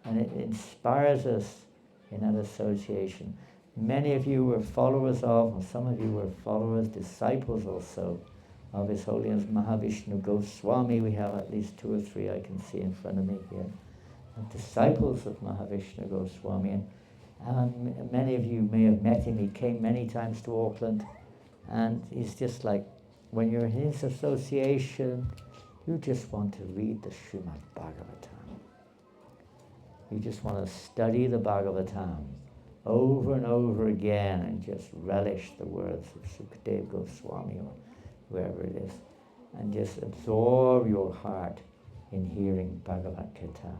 And it inspires us in that association. Many of you were followers of, and some of you were followers, disciples also, of His Holiness Mahavishnu Goswami. We have at least 2 or 3 I can see in front of me here. Disciples of Mahavishnu Goswami. And many of you may have met him. He came many times to Auckland. And he's just like, when you're in his association, you just want to read the Srimad Bhagavatam. You just want to study the Bhagavatam over and over again and just relish the words of Sukadeva Goswami or whoever it is, and just absorb your heart in hearing Bhagavad Gita.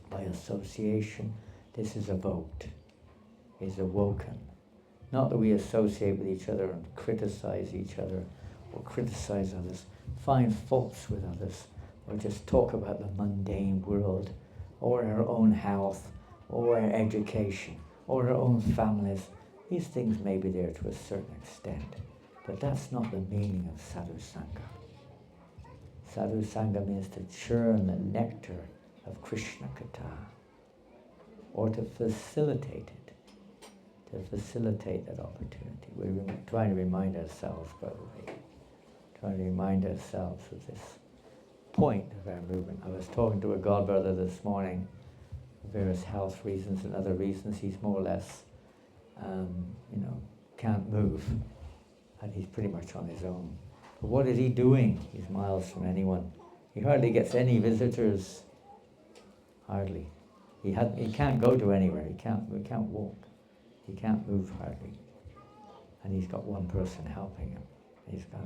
By association, this is evoked, is awoken. Not that we associate with each other and criticize each other or criticize others, find faults with others, or just talk about the mundane world, or our own health, or our education, or our own families. These things may be there to a certain extent, but that's not the meaning of sadhu sangha. Sadhu sangha means to churn the nectar of Krishna Katha, or to facilitate it, to facilitate that opportunity. We're trying to remind ourselves, by the way, trying to remind ourselves of this point of our movement. I was talking to a godbrother this morning, for various health reasons and other reasons. He's more or less, can't move, and he's pretty much on his own. But what is he doing? He's miles from anyone. He hardly gets any visitors. Hardly. He can't go to anywhere. He can't walk. He can't move hardly. And he's got one person helping him. He's got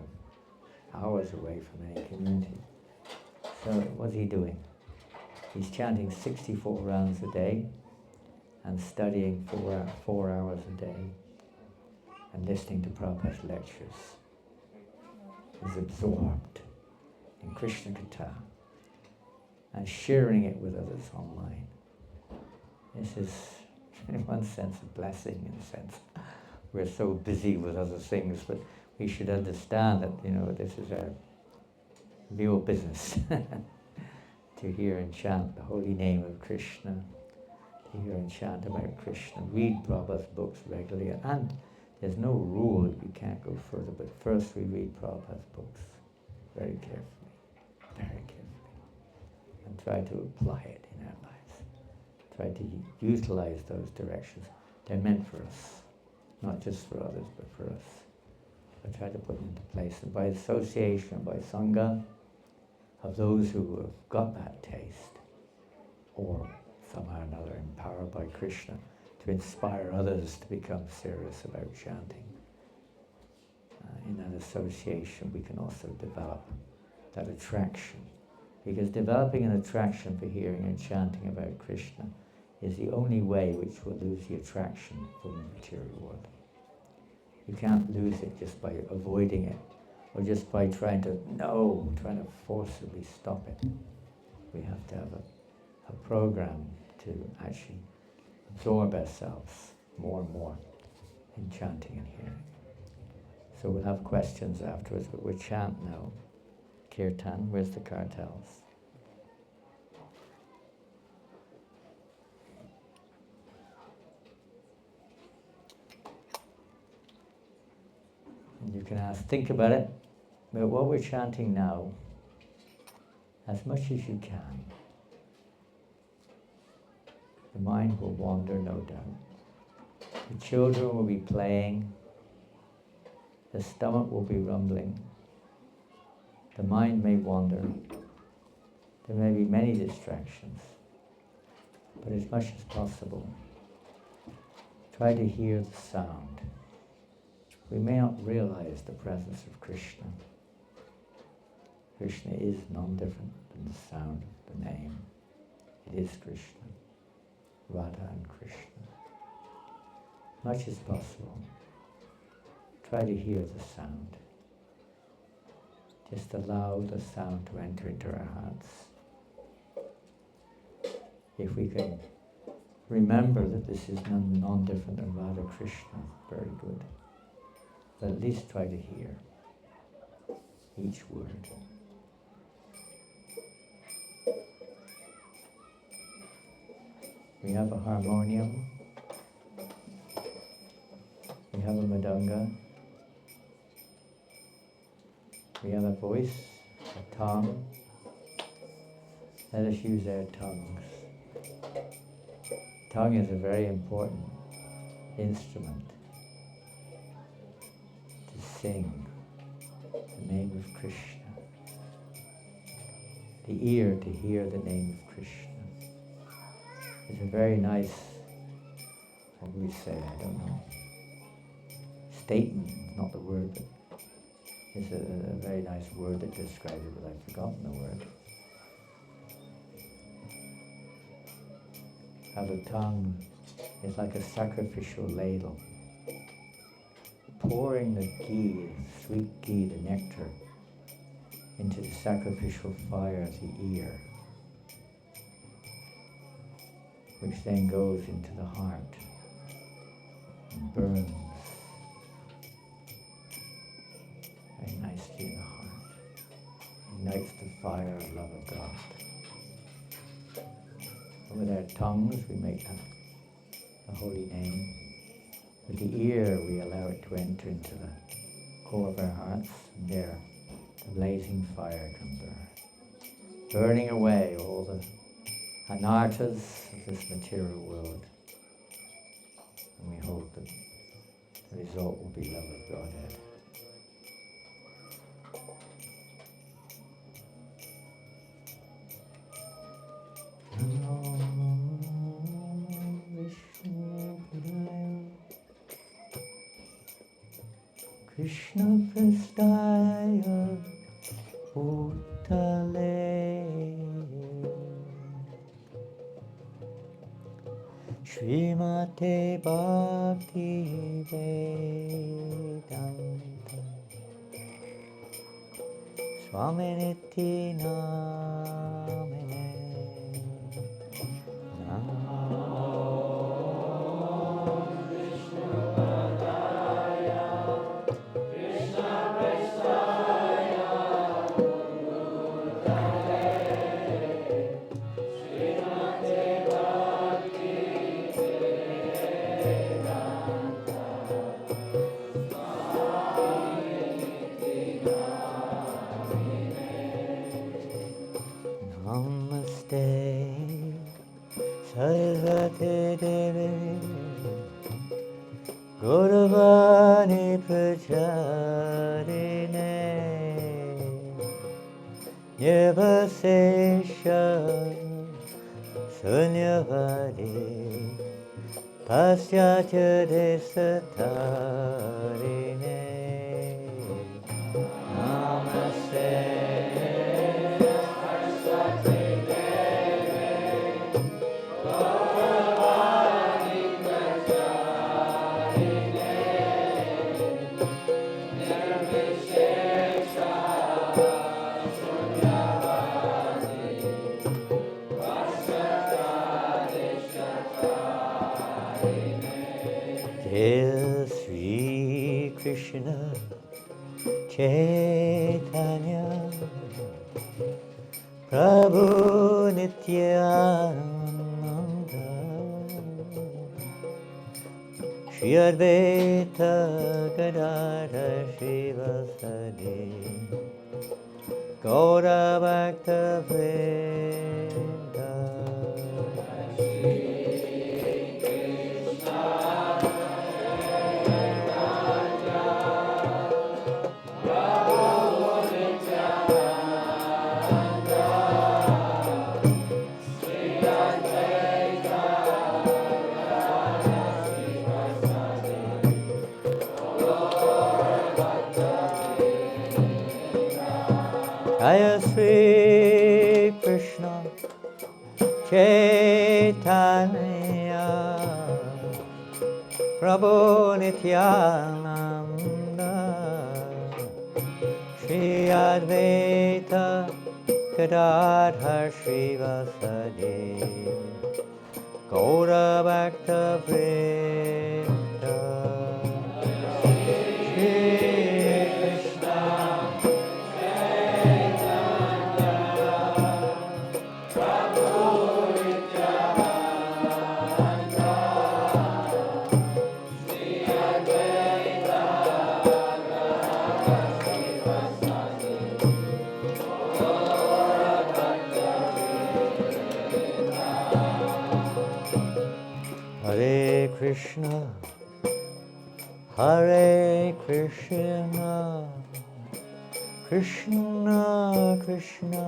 hours away from any community. So what's he doing? He's chanting 64 rounds a day and studying 4 hours a day and listening to Prabhupada's lectures. He's absorbed in Krishna Katha and sharing it with others online. This is, in one sense, a blessing, in a sense. We're so busy with other things, but we should understand that, this is our real business. To hear and chant the holy name of Krishna, to hear and chant about Krishna, read Prabhupada's books regularly, and there's no rule that you can't go further, but first we read Prabhupada's books very carefully, and try to apply it in our lives. Try to utilize those directions. They're meant for us, not just for others, but for us. So try to put them into place, and by association, by sangha, of those who have got that taste, or somehow or another empowered by Krishna, to inspire others to become serious about chanting. In that association, we can also develop that attraction, because developing an attraction for hearing and chanting about Krishna is the only way which will lose the attraction from the material world. You can't lose it just by avoiding it, or just by trying to forcibly stop it. We have to have a program to actually absorb ourselves more and more in chanting and hearing. So we'll have questions afterwards, but we'll chant now. Kirtan, where's the cartels? And you can think about it, about what we're chanting now, as much as you can. The mind will wander, no doubt. The children will be playing. The stomach will be rumbling. The mind may wander. There may be many distractions. But as much as possible, try to hear the sound. We may not realize the presence of Krishna. Krishna is none different than the sound of the name. It is Krishna, Radha and Krishna. Much as possible, try to hear the sound. Just allow the sound to enter into our hearts. If we can remember that this is none different than Radha Krishna, very good. But at least try to hear each word. We have a harmonium. We have a madanga. We have a voice, a tongue. Let us use our tongues. Tongue is a very important instrument to sing the name of Krishna. The ear to hear the name of Krishna. It's a very nice, what do we say, I don't know, statement, not the word, but it's a very nice word that describes it, but I've forgotten the word. How the tongue is like a sacrificial ladle, pouring the ghee, the sweet ghee, the nectar, into the sacrificial fire of the ear, which then goes into the heart and burns very nicely in the heart, ignites the fire of love of God. And with our tongues we make the holy name. With the ear we allow it to enter into the core of our hearts, and there the blazing fire can burn, burning away all the anarthas of this material world. And we hope that the result will be love of Godhead. Krishna Prastaya Bhutale Srimate Bhakti Vedanta Swaminiti Namine Namaste Sarvate Deve Gauravani Pracharine Nirvasesha Sunyavadi Pasyatya Desatarine Namaste Hail Sri Krishna Chaitanya Prabhu Nityananda Shri Advaita Gadadhar Srivasadi Gaura Bhakta Vrinda. Jaya Sri Krishna Chaitanya Prabhu Nityananda Shri Advaita Gadadhar Srivasadi Gaura Bhakta Vrinda. Shri Krishna Hare Krishna, Hare Krishna, Krishna Krishna,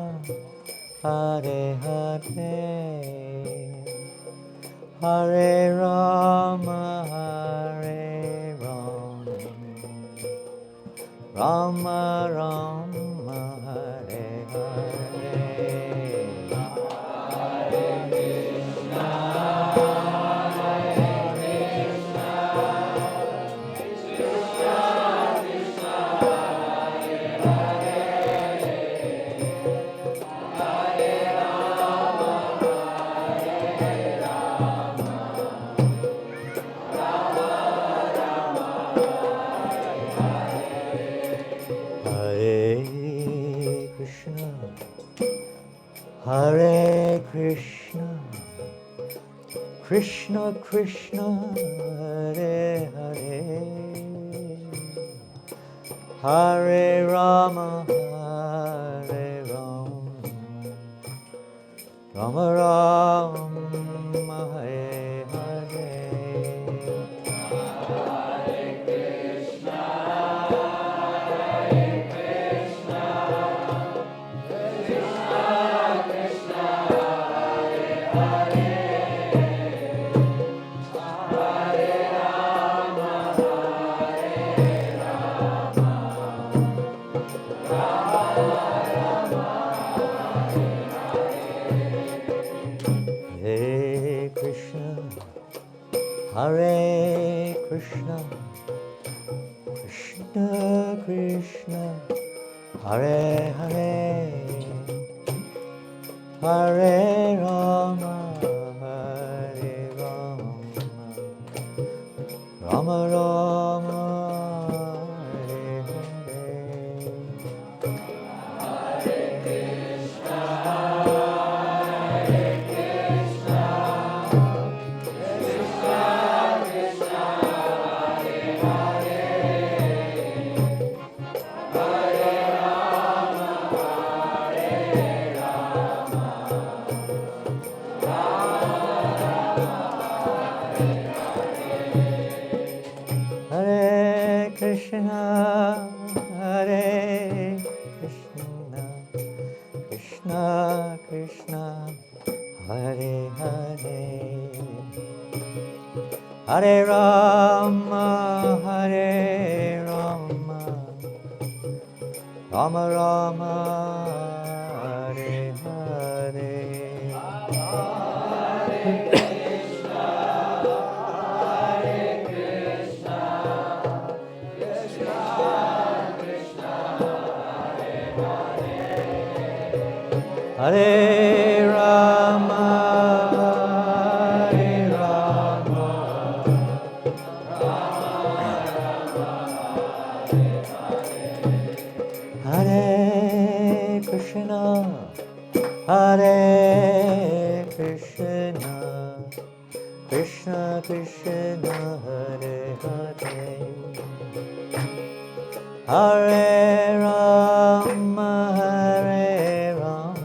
Hare Hare, Hare Rama, Hare Rama, Rama Rama, Hare Hare. Hare Krishna, Krishna Krishna, Hare Hare, Hare Rama, Hare Rama, Rama Rama, Hare Hare. Hare Krishna, Hare Krishna, Krishna Krishna, Hare Hare, Hare Rama, Hare Rama, Rama Rama, Hare Hare Krishna, Hare Krishna, Krishna Krishna, Hare Hare, Hare Rama, Hare Rama, Rama Rama, Hare Hare. Hare Rama, Hare Rama, Hare Krishna, Hare Krishna, Krishna Krishna, Hare Hare Rama, Hare Rama,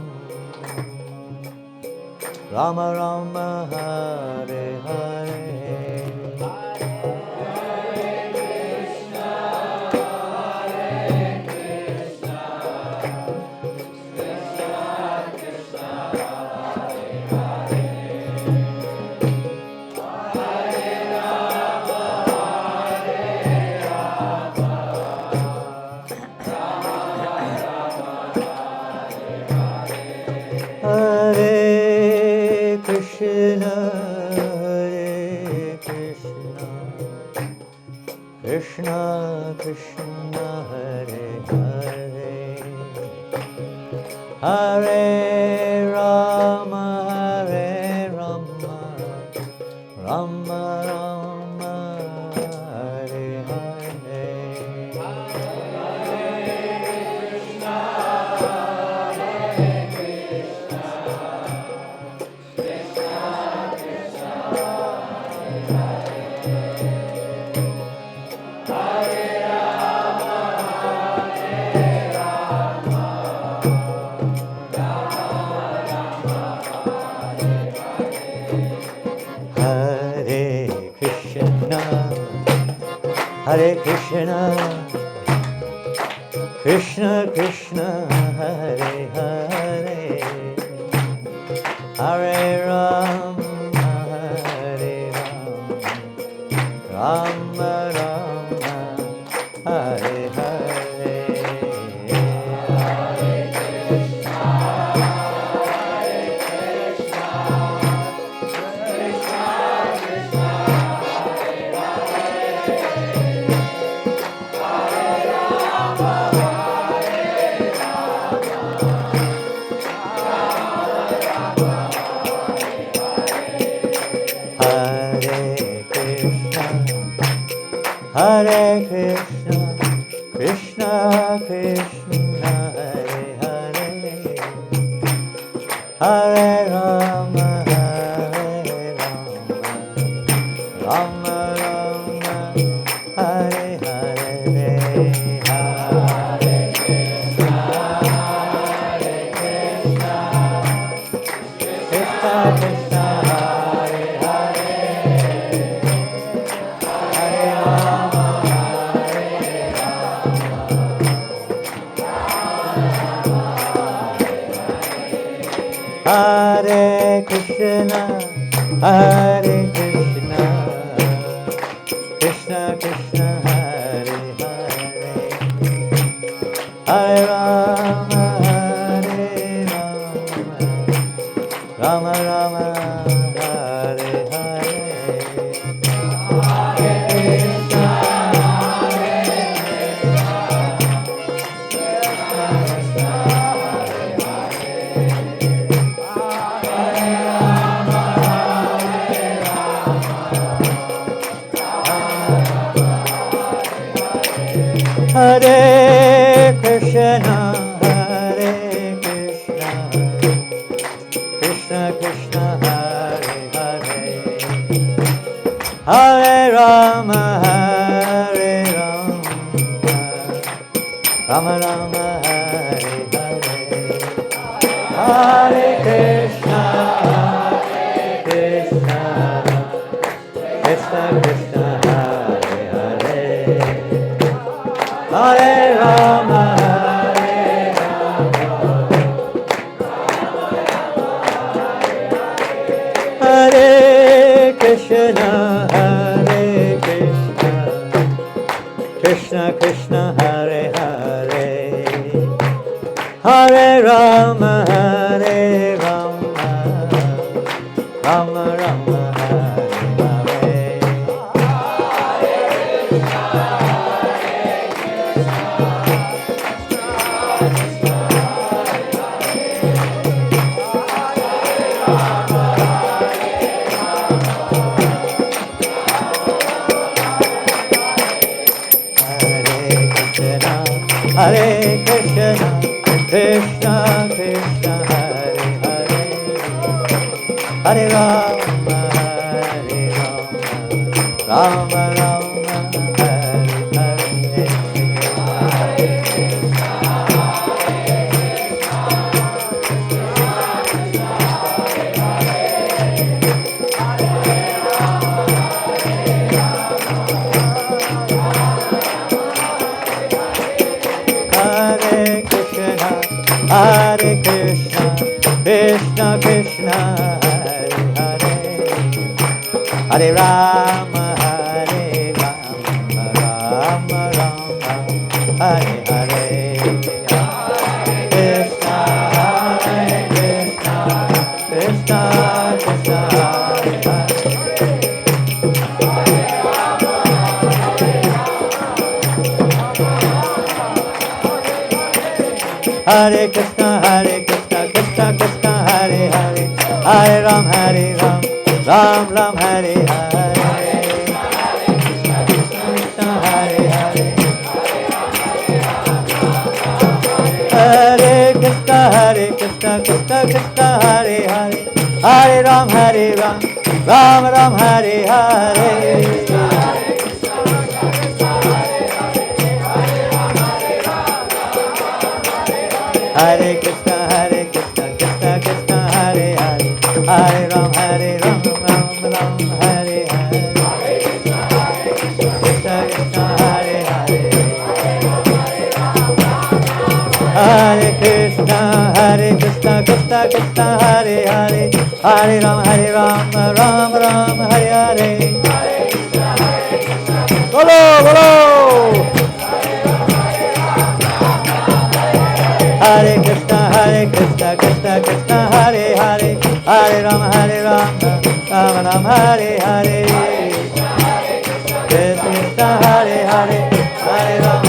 Rama Rama, Hare Hare. Hare Krishna, Krishna Krishna, Hare Hare, Hare Rama, Hare Rama, Rama Rama, Hare Hare. Hare Krishna, Krishna Krishna, Hare Hare, Hare Rama, Hare Rama, Rama Rama, Hare Hare. Hare Krishna, Krishna Krishna, Hare Hare, Hare Rama, Hare Rama, Rama Rama, Hare Hare, Hare Krishna, Krishna Krishna, Hare Hare, Hare Rama, Hare Krishna, Hare Krishna, Krishna Krishna, Hare Hare, Hare Rama, Hare Rama, Rama Rama, Hare Hare, Hare Krishna, Hare Krishna, Hare Krishna, Krishna Krishna, Hare Hare, Hare Rama, Hare Rama, Rama Rama, Hare Hare, Hare Krishna, Hare Krishna, Krishna Krishna, Hare Hare, Hare Rama, Hare Hare Krishna, Hare Krishna, Krishna Krishna, Hare Hare, Hare Rama, Hare Rama, Rama Rama, Hare Hare. Hare Krishna, Krishna Krishna, Hare Hare, Hare Rama, Hare Rama, Rama Rama, Hare Hare. Hare Krishna, Krishna Krishna, Hare Hare, Hare Rama, Hare Rama, Rama Rama, Hare Hare, Krishna, Hare Krishna, Krishna Krishna, Hare Hare. Hare Krishna, Krishna Krishna, Hare Hare, Hare Ram, Ram Ram, Hare Hare, Krishna, Hare Hare, Hare Krishna, Krishna Krishna, Hare Hare, Hare Ram, Ram Ram, Hare Hare. Hare Krishna, Krishna Krishna, Hare Hare, Hare Ram, Ram Ram, Hare Hare, Krishna Krishna, Hare Hare, Hare Krishna, Krishna Krishna, Hare Hare, Hare Ram, Ram Ram, Hare Hare. Bolo, bolo. Hare Krishna, Krishna Krishna, Hare Hare, Hare Ram, Ram Ram, Hare Hare, Krishna, Hare Hare, Hare Ram,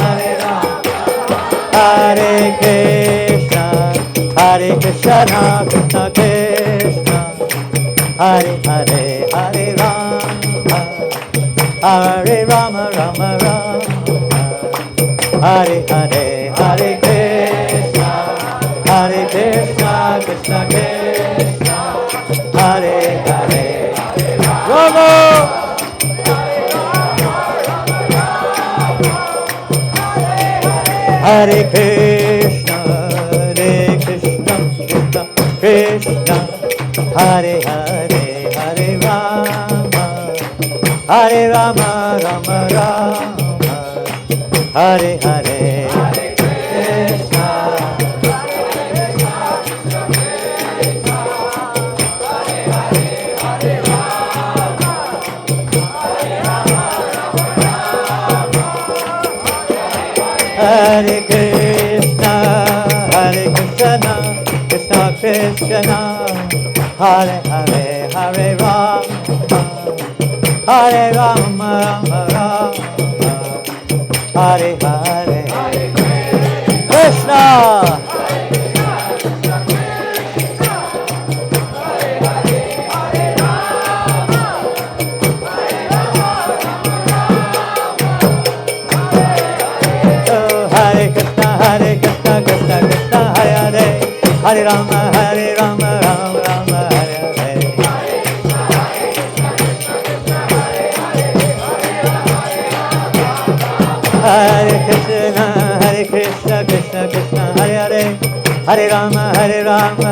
Hare Krishna, Krishna Krishna, Hare Hare, Hare Ram, Hare Ram, Ram Ram, Hare Hare, Hare Krishna, Krishna Krishna, Hare Hare, Rama. Hare Krishna, Krishna Krishna, Hare Hare, Hare Rama, Rama Rama, Hare Hare, Krishna. Hare Krishna, Krishna Krishna, Hare Hare, Hare Rama, Hare Rama, Rama Hare Hare, Krishna. Hare Rama, Rama Rama, Hare Hare. Hare Krishna, Krishna Krishna, Hare Hare. Hare Rama, Rama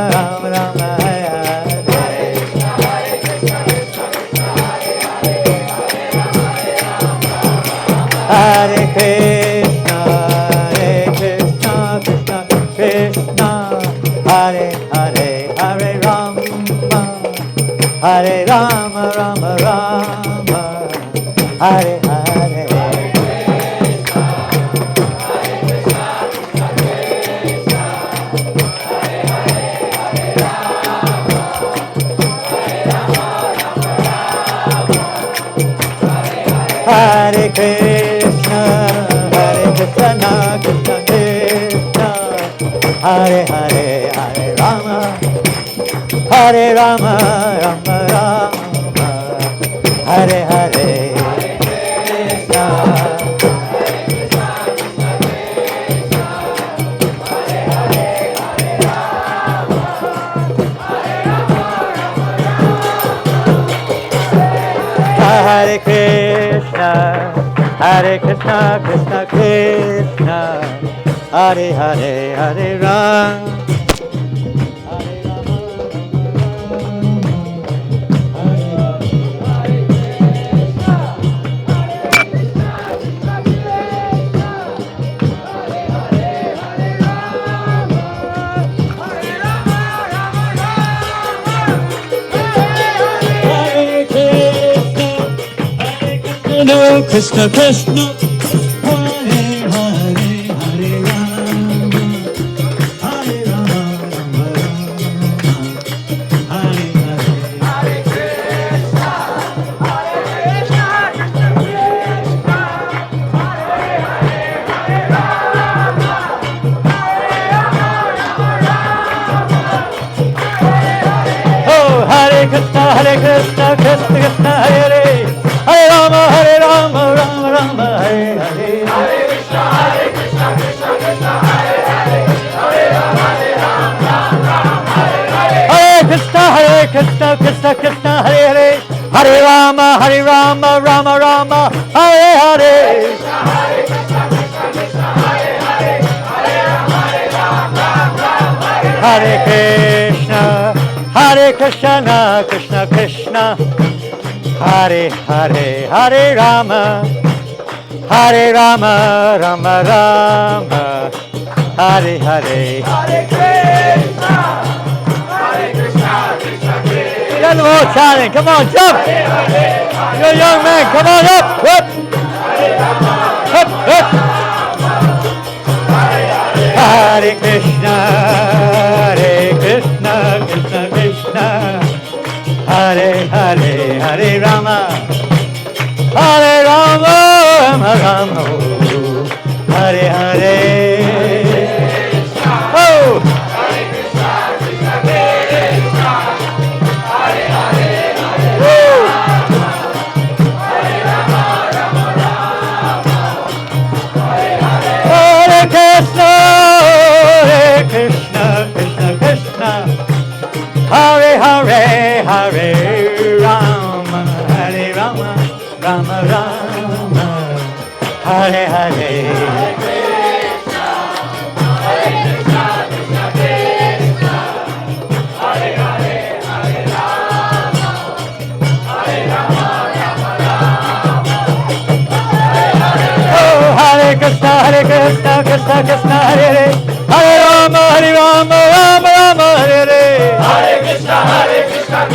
Rama, Hare Hare. Hare Krishna, Krishna Krishna, Hare Hare, Hare Rama, Rama Rama, Hare Hare. Hare Krishna, Krishna Krishna, Hare Hare, Hare Rama, Rama Rama, Hare Hare. Krishna. Hare Krishna, Krishna Krishna, Hare Hare, Hare Rama. Krishna Krishna, Hare Hare, Hare Rama, Hare Rama, Rama Rama, Hare Hare. Hare Krishna, Krishna Krishna, Hare Hare, Hare Rama, Rama Rama, Hare Hare. Hare Krishna, Krishna Krishna, Hare Hare, Hare Rama, Rama Hare Hare. Hare Krishna, Krishna Krishna, Hare Hare, Hare Rama, Rama Rama, Hare Hare. Hare Krishna, Krishna Hare Hare, Hare Rama, Rama Hare Krishna, Hare Krishna, Krishna Krishna, Hare Hare, Hare Rama, Rama Rama, Hare Hare. Hare Krishna, Krishna Krishna. Get them all chanting, come on, jump! You're a young man, come on up! Up! Up, up! Hare Krishna, Krishna Krishna, Hare Hare, Hare Rama, Rama Rama, Hare Hare. Oh! Hare Krishna, Krishna Krishna, Hare Hare, Hare Rama, Rama Rama, Hare Hare. Hare Krishna, Krishna Krishna, Hare Hare, Hare Rama, Rama Rama, Hare Hare. Krishna, Krishna Krishna, Hare Hare, Hare Rama, Rama Rama, Hare Hare. Hare Krishna,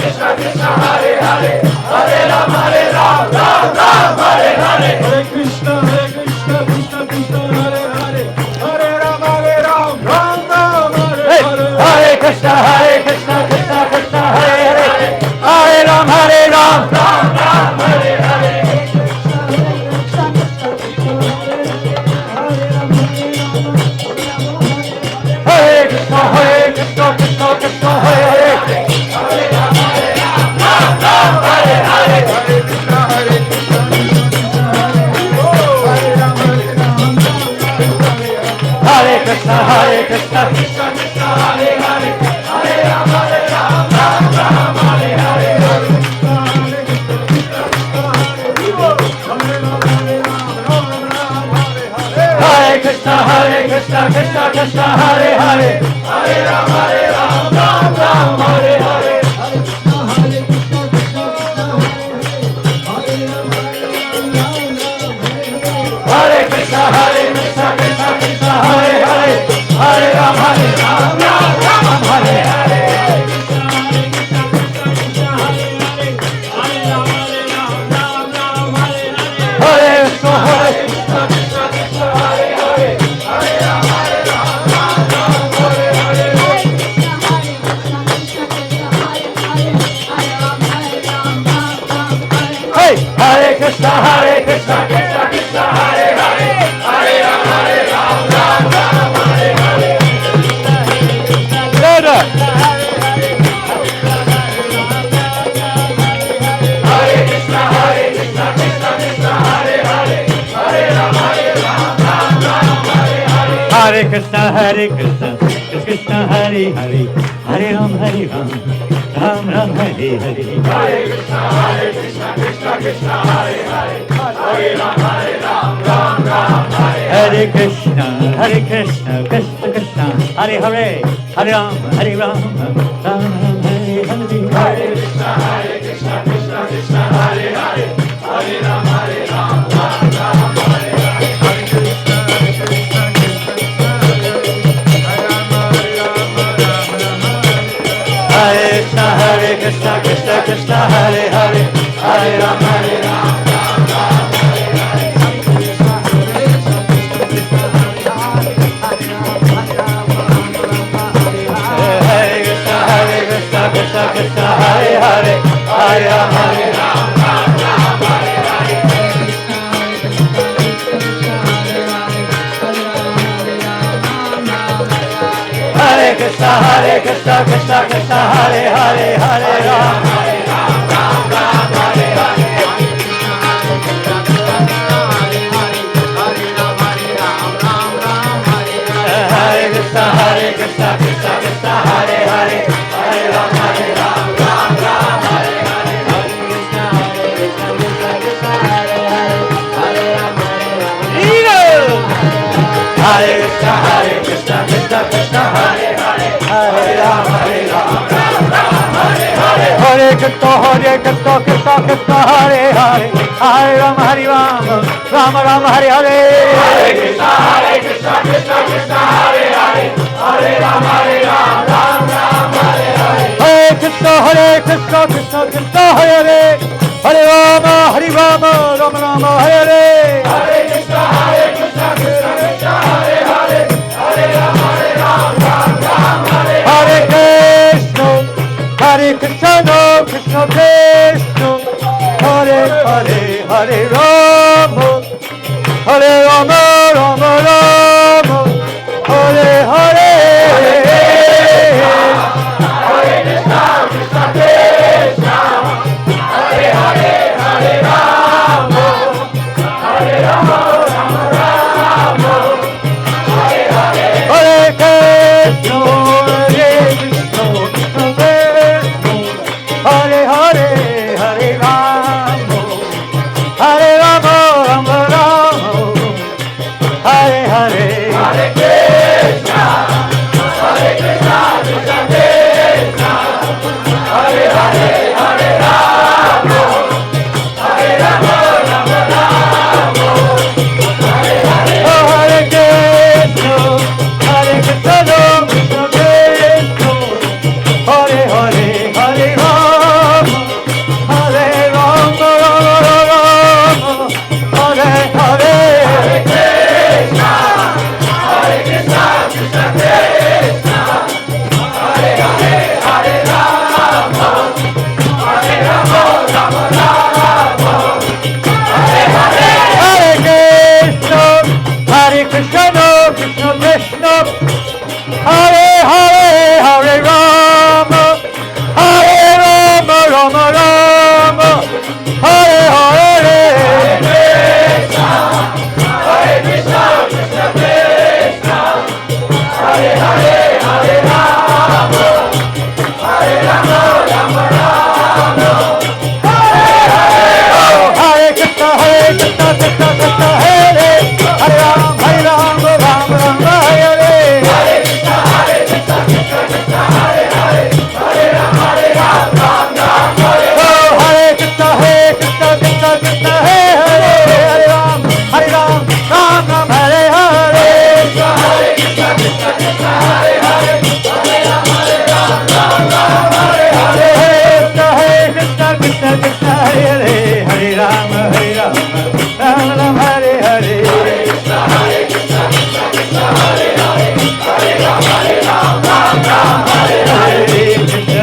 Krishna Krishna, Hare Hare, Hare Rama, Rama Rama, Hare Hare. Hare Krishna, Krishna Krishna, Hare Hare, Hare Rama, Rama Rama, Hare Hare. Hare Krishna, Krishna Krishna, Hare Hare, Hare Rama, Rama Rama, Hare Hare. Hare Krishna, Krishna, Hare Hare, Hare Rama, Rama Rama, Hare Hare. Hare Krishna, Krishna, Hare Krishna, Hare Krishna, Krishna Krishna, Hare Hare, Hare Rama, Rama Rama, Hare Hare. Hare Krishna, Krishna Krishna, Hare Hare, Hare Rama, Rama Rama, Hare Hare. Hare Krishna, Krishna Krishna, Hare Hare, Hare Rama, Rama Rama, Hare Hare. Hare Krishna, Krishna Krishna, Hare Hare, Hare Rama, Rama Rama, Hare Hare. Hey, Hare Krishna, Krishna Krishna, Hare Hare, Hare Rama, Rama Rama, Hare Hare. Hare Krishna, Krishna Krishna, Hare Hare, Hare Rama, Rama Rama, Hare Hare. Hare Krishna, Krishna Krishna, Hare Hare, Hare Ram, Hare Ram, Ram Ram, Hare Hare. Hare Krishna, Krishna Krishna, Hare Hare, Hare Ram, Ram Ram, Hare Hare. Hare Krishna, Krishna Krishna, Hare Hare, Hare Ram, Ram Ram, Hare Hare. Hare Krishna, Krishna Krishna, Hare Hare, Hare Ram, Ram Ram, Hare Hare. Hare Krishna, Krishna Krishna, Hare Krishna, Krishna Krishna, Hare Hare, Hare Ram, Ram Ram, Hare Krishna, Krishna Krishna, Hare Hare, Hare Ram, Hare Ram, Ram Ram, Hare Hare. Hare Krishna, Krishna Krishna, Hare Hare, Hare Ram, Ram Ram, Hare Hare. Hare Krishna, Krishna Krishna, Hare Hare, Hare Ram, Ram Hare Hare. Hare Krishna, Krishna Krishna, Hare Hare, Hare Ram, Ram Ram, Hare Hare. Hare Krishna, Krishna Krishna, Hare Hare, Hare Ram, Ram Ram, Hare Hare. Hare Krishna, Krishna Krishna, Hare Hare, Hare Ram, Ram Ram, Hare Hare. Hare Krishna, Krishna Krishna, Hare Hare, Hare Ram, Ram Ram, Hare Hare. Hare Krishna, Krishna Krishna, Hare Hare, Hare Ram, Ram Ram, Hare Hare. Hare Krishna, Krishna Krishna, Hare Hare, Hare Ram, Hare Ram, Ram Ram, Hare Hare. Hare Krishna, Krishna Krishna, Hare Hare, Hare Ram, Hare Ram, Ram Ram, Hare Hare. Hare Krishna, Krishna Krishna, Hare Hare, Hare Ram, Hare Ram, Ram Ram, Hare Hare. Hare Krishna, Krishna Krishna, Hare Hare, Hare Ram, Hare Ram, Ram Ram, Hare Hare. Hare Krishna, Krishna Krishna, Hare Hare, Hare Ram, Hare Ram, Ram Ram, Hare Hare. Hare Krishna, Krishna Krishna, Hare Hare, Hare Ram, Hare Ram, Ram Ram, Hare Hare. Hare Krishna, Krishna Krishna, Hare Hare, Hare Ram, Hare Ram, Ram Ram, Hare Hare. Hare Krishna, Krishna Krishna, Hare Ram, Ram Ram, Hare Hare. Hare Krishna, Krishna Krishna, Hare Hare, Hare Ram, Ram Ram, Hare Hare. Hare Krishna, Krishna Krishna, Hare Ram, Ram Ram, Hare Hare. Hare Krishna, Krishna Hare Hare, Hare Ram, Ram Ram, Hare Hare. Hare Krishna, Krishna Hare Hare Ram, Ram Ram, Hare Hare. Hare Krishna, Krishna Hare Hare, Hare Ram, Ram Ram, Hare Hare. Hare Krishna, Krishna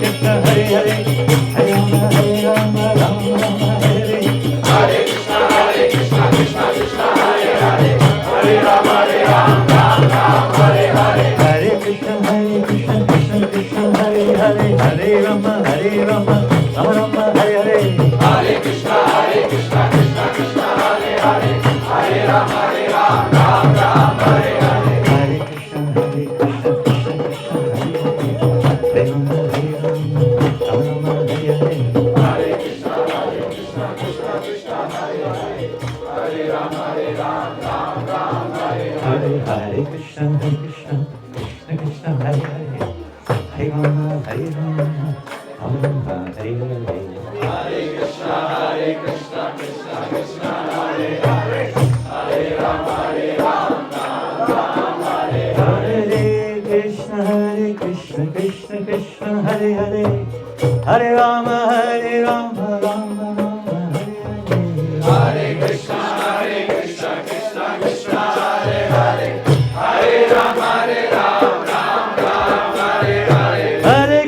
Hare Hare, Hare Ram, Ram Hare Hare. Hare Krishna, Krishna Hare Hare, Hare Ram, Ram Hare Hare. Hare Krishna, Krishna Hare Hare, Hare Ram, Ram Hare Hare. Hare Krishna, Krishna Hare Hare, Hare Ram, Ram Hare Hare. Hare Krishna, Krishna Hare Hare, Hare Ram, Ram Hare Hare. Hare Krishna, Krishna Hare Hare, Hare Ram, Ram Hare Hare. Hare Krishna, Krishna Hare Hare, Hare Ram, Ram Hare Hare. Hare Krishna, Krishna Hare Hare, Hare Ram, Ram Hare Hare. Hare Krishna, Krishna Hare Hare, Hare Ram, Ram Hare Hare. Hare Krishna, Krishna Hare Hare, Hare Ram, Ram Hare Hare. Hare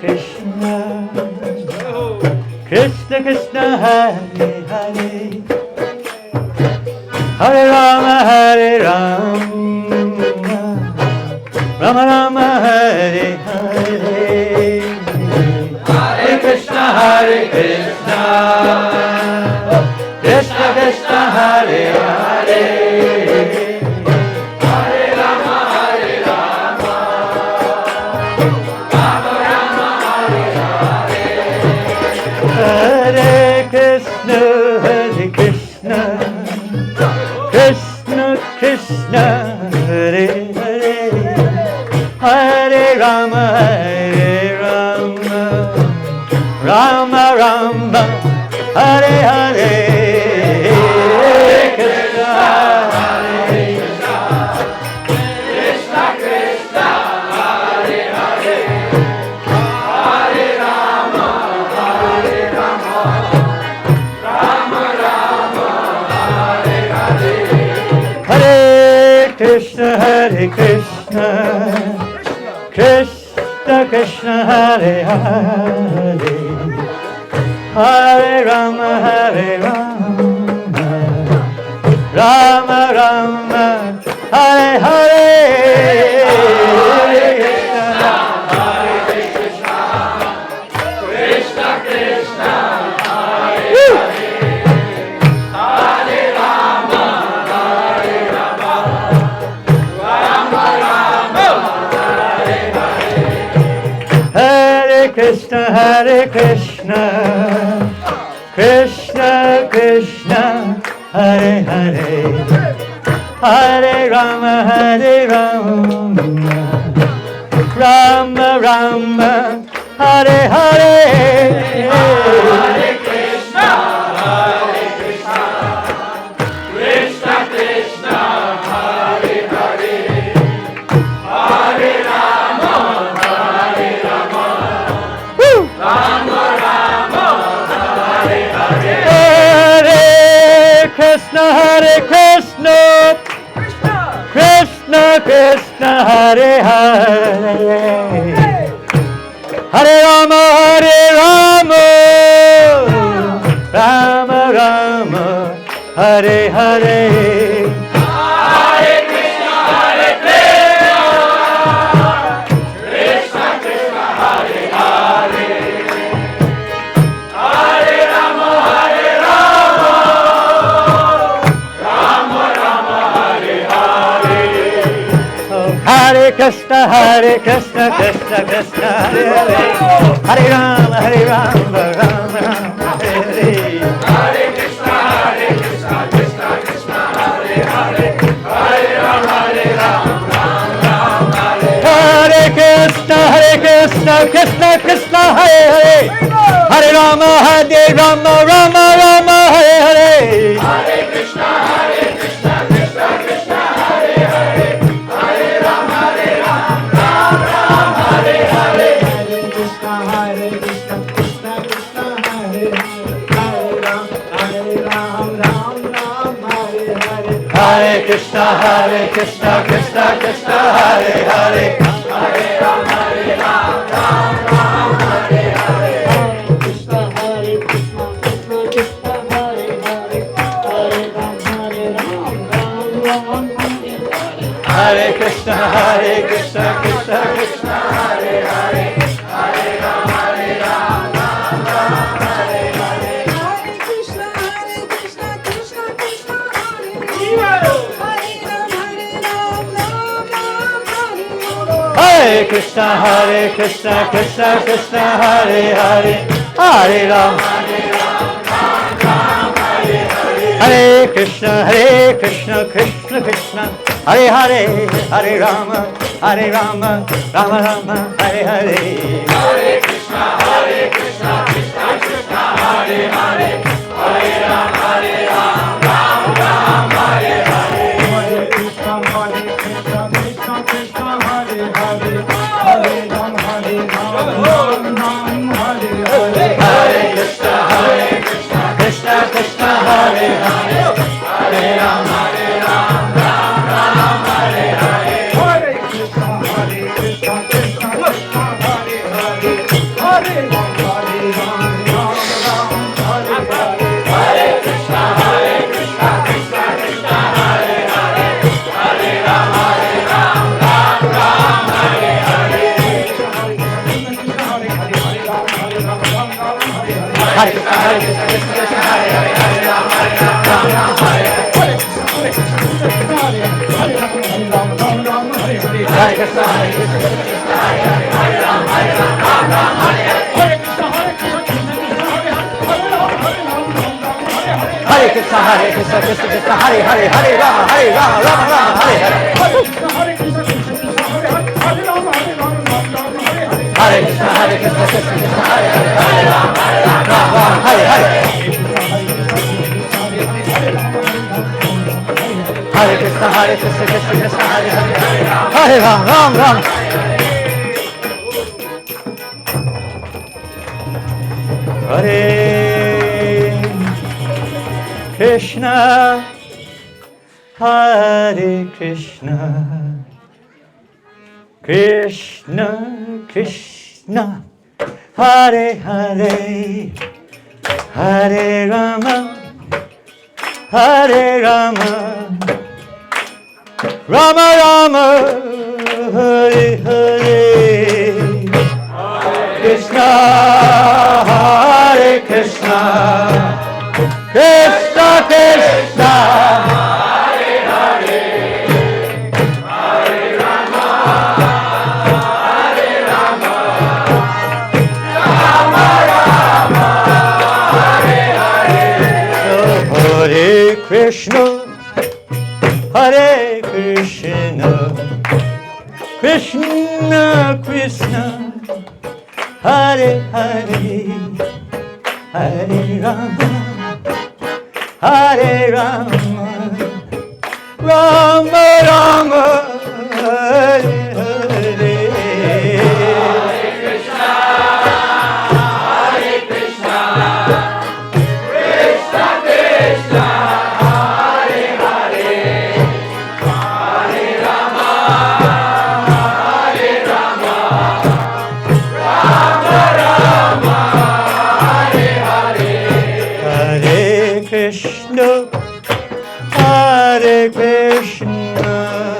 Krishna, Krishna Krishna Hare Hare, Hare Ram, Rama Rama Hare Hare, Hare Krishna Krishna Krishna Hare Hare, Hare Rama Hare Rama, Rama Rama Hare Hare, Hare Krishna Krishna Krishna Hare Hare, Hare Rama Rama Rama Hare Hare, Hare Krishna Krishna Krishna Hare Hare, Hare Rama Rama Rama Hare Hare, Hare Krishna Krishna Krishna Hare Hare, Hare Rama Rama Rama Hare Hare, Hare Krishna Krishna Krishna Hare Hare, Hare Rama Rama Rama Hare Hare, Hare Krishna Krishna Krishna Hare Hare, Hare Rama Rama Rama Hare Hare, Hare Krishna Krishna Krishna Hare Hare, Hare Rama Rama Rama Hare Hare, Hare Krishna Krishna Krishna Hare Hare, Hare Rama Rama Rama Hare Hare, Hare Krishna Krishna Krishna Hare Hare, Hare Rama Rama Rama Hare Hare, Hare Krishna Krishna Krishna Hare Hare, Hare Rama Rama Rama Hare Hare, Hare Krishna Krishna Krishna Hare Hare, Hare Rama Rama Rama Hare Hare, Krishna Krishna Krishna Hare Hare, Hare Rama Rama Rama Hare Hare, Hare Krishna Krishna Krishna Hare Hare, Hare Rama Rama Hare Hare, Hare Krishna Krishna Krishna Hare Hare, Hare Ram Ram Ram Hare Hare, Hare Krishna Krishna Krishna Hare Hare, Hare Rama Ram Hare Hare, Krishna Krishna Krishna Hare Hare, Hare Ram Ram Hare Hare, Hare Krishna Krishna Krishna Hare Hare, Hare Rama Ram Hare Hare, Hare Krishna Krishna Krishna Hare Hare, Hare Ram Ram Hare Hare, Hare Krishna Krishna Krishna Hare Hare, Hare Rama Hare Krishna Krishna Krishna Hare Hare, Hare Rama Rama Rama Hare Hare, Hare Krishna Krishna Krishna Hare Hare, Hare Rama Rama Hare Hare, Hare Krishna Krishna Krishna Hare Hare, Hare Ram Ram Hare Hare, Hare Krishna Krishna Krishna Hare Hare, Hare Rama Rama Hare Hare, Hare Krishna Krishna Krishna Hare Hare, Hare Ram Ram Hare Hare, Hare Krishna Krishna, Hare Krishna, Hare Krishna, Krishna Krishna, Hare Hare, Hare Rama, Hare Rama, Rama Rama, Hare Hare. Hare Krishna, Krishna Krishna, Hare Hare, Hare Rama, Rama Rama, Hare Hare. Hare Krishna, Krishna Krishna, Hare Hare, Hare Rama, Rama Rama. Hare Krishna, Hare Krishna, Krishna Krishna, Hare Hare, Hare Rama, Hare Rama, Rama Rama, Hare Hare. Krishna, Hare Krishna, Krishna Krishna, Hare Hare, Hare Rama, Hare Rama, Rama Rama, Hare Hare. Hare Krishna, Hare Krishna, Krishna Krishna, Hare Hare, Hare Rama, Hare Rama, Rama Rama, Hare Hare. Hare Krishna, Hare Krishna, Krishna Krishna, Hare Hare, Hare Rama, Hare Rama, Rama Rama, Hare Hare. Hare Krishna, Hare Krishna,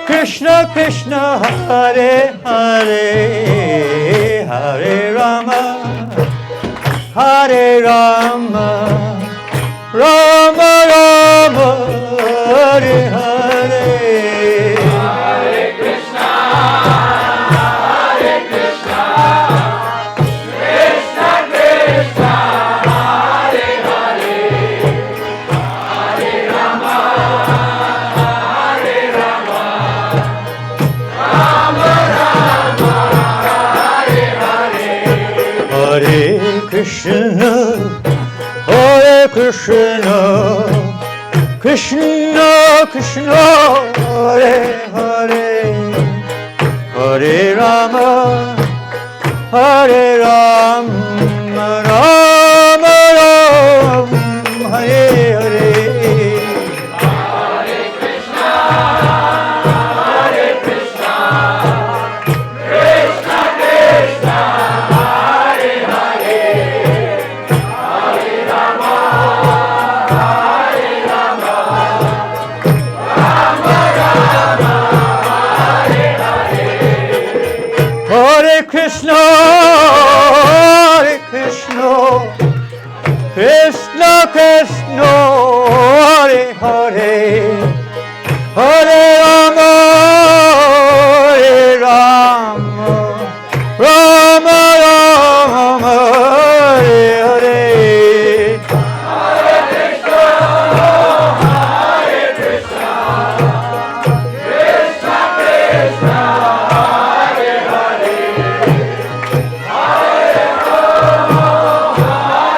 Krishna Krishna, Hare Hare, Hare Rama, Hare Rama, Rama Rama, Hare Hare. Hare Krishna, Hare Krishna, Krishna Krishna, Hare Hare, Hare Rama, Hare Rama, Rama Rama, Hare Hare. Hare Krishna, Hare Krishna, Krishna Krishna, Hare Hare, Hare Rama, Hare Rama, Rama Rama, Hare Hare. Hare Krishna, Hare Krishna, Krishna Krishna, Hare Hare, Hare Rama, Hare Rama, Rama Rama, Hare Hare. Hare Krishna, Hare Krishna, Krishna Krishna, Hare Hare, Hare Rama, Hare Rama, Rama Rama, Hare Hare. Hare Krishna, Hare Krishna, Krishna Krishna, Hare Hare, Hare Rama,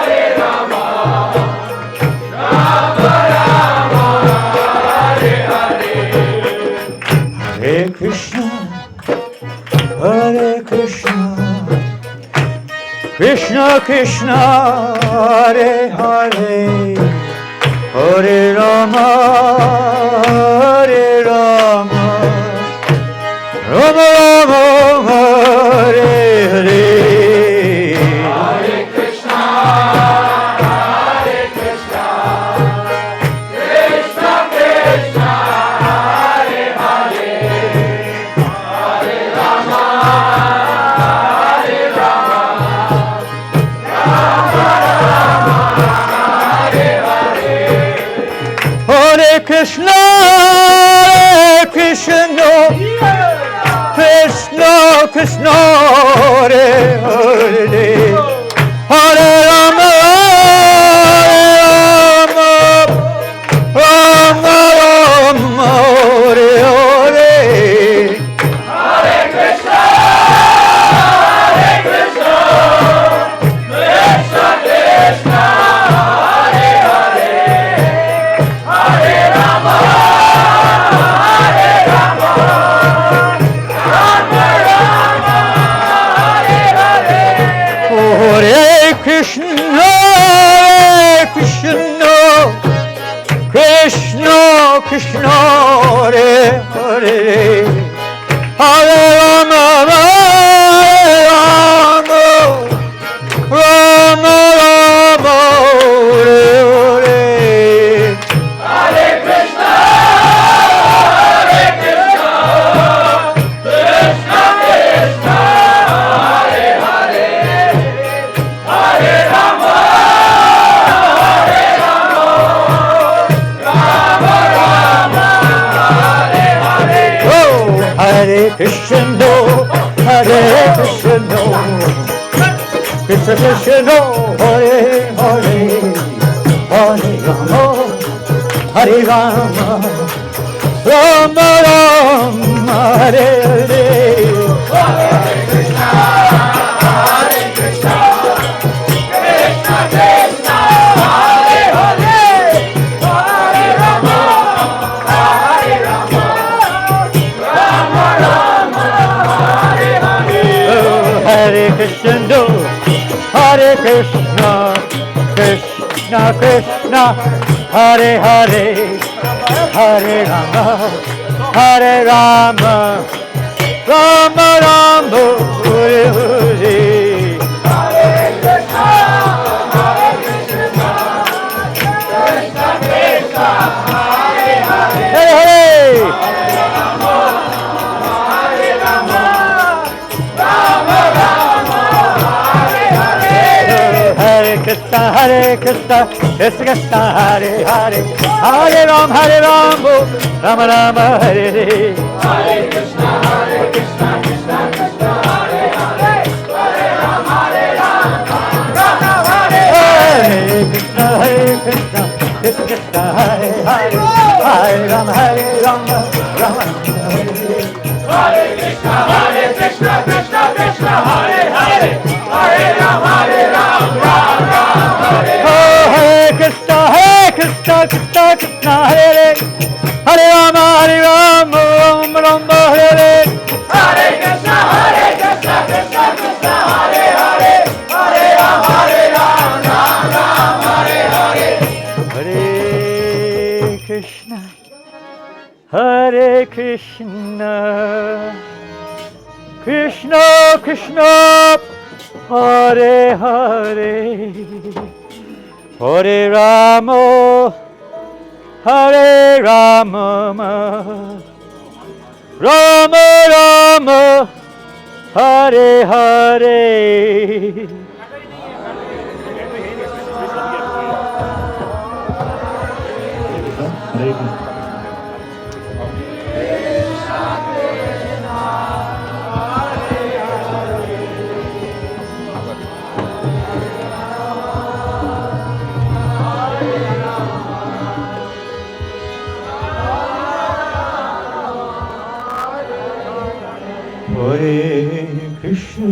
Hare Rama, Rama Rama, Hare Hare. Hare Krishna, Hare Krishna, Krishna Krishna, Hare Hare, Hare Rama, Hare Rama, Rama Rama, Hare Hare. Hare Krishna, Hare Krishna, Krishna Krishna, Hare Hare, Hare Rama, Hare Rama, Rama Rama, Hare Hare. Hare Krishna, Krishna, Krishna, Krishna, Hare Hare, Hare Rama, Rama, Rama, Hare Hare. Hare Krishna, Krishna Krishna, Hare Hare, Hare Rama, Rama Rama, Hare Hare. Hare Krishna, Krishna, Krishna, Krishna, Hare Hare, Hare Rama, Rama, Rama, Rama, Hare Hare. Hare Krishna, Krishna Krishna, Hare Hare, Hare Rama, Rama Rama, Hare Hare. Oh, Hare Krishna, Hare Krishna, Krishna Krishna, Hare Hare, Hare Rama, Hare Rama, Rama Rama, Hare Hare. Hare Krishna, Krishna Krishna, Hare Hare, Hare Rama, Rama Rama, Hare Hare. Oh, Hare Krishna, Hare Krishna, Krishna Krishna, Hare Hare, Hare Rama, Hare Rama, Rama Rama, Hare Hare. Hare Hare. Hare Krishna, Krishna Krishna, Hare Hare, Hare Ram, Rama Rama, Hare Hare. Hare Krishna, Krishna Krishna, Hare Hare, Hare Rama, Rama Hare Hare Krishna, Krishna Krishna, Hare Hare, Hare Ram, Rama Hare Hare. Hare Krishna, Krishna Krishna, Hare Hare, Hare Rama, Rama Hare Hare. Oh, Hare Krishna, Krishna Krishna, Hare Hare, Hare Rama, Rama Rama, Hare Hare. Hare Krishna, Krishna Krishna, Hare Hare, Hare Rama, Rama Hare Hare. Hare Krishna, Hare Krishna, Krishna Krishna, Hare Hare, Hare Rama, Hare Rama, Rama Rama, Hare Hare. Hare Krishna,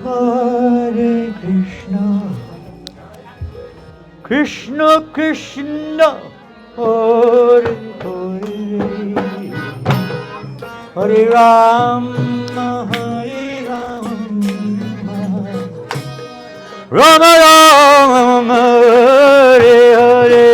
Hare Krishna, Krishna Krishna, Hare Hare, Hare Rama, Hare Rama, Rama Rama, Hare Hare.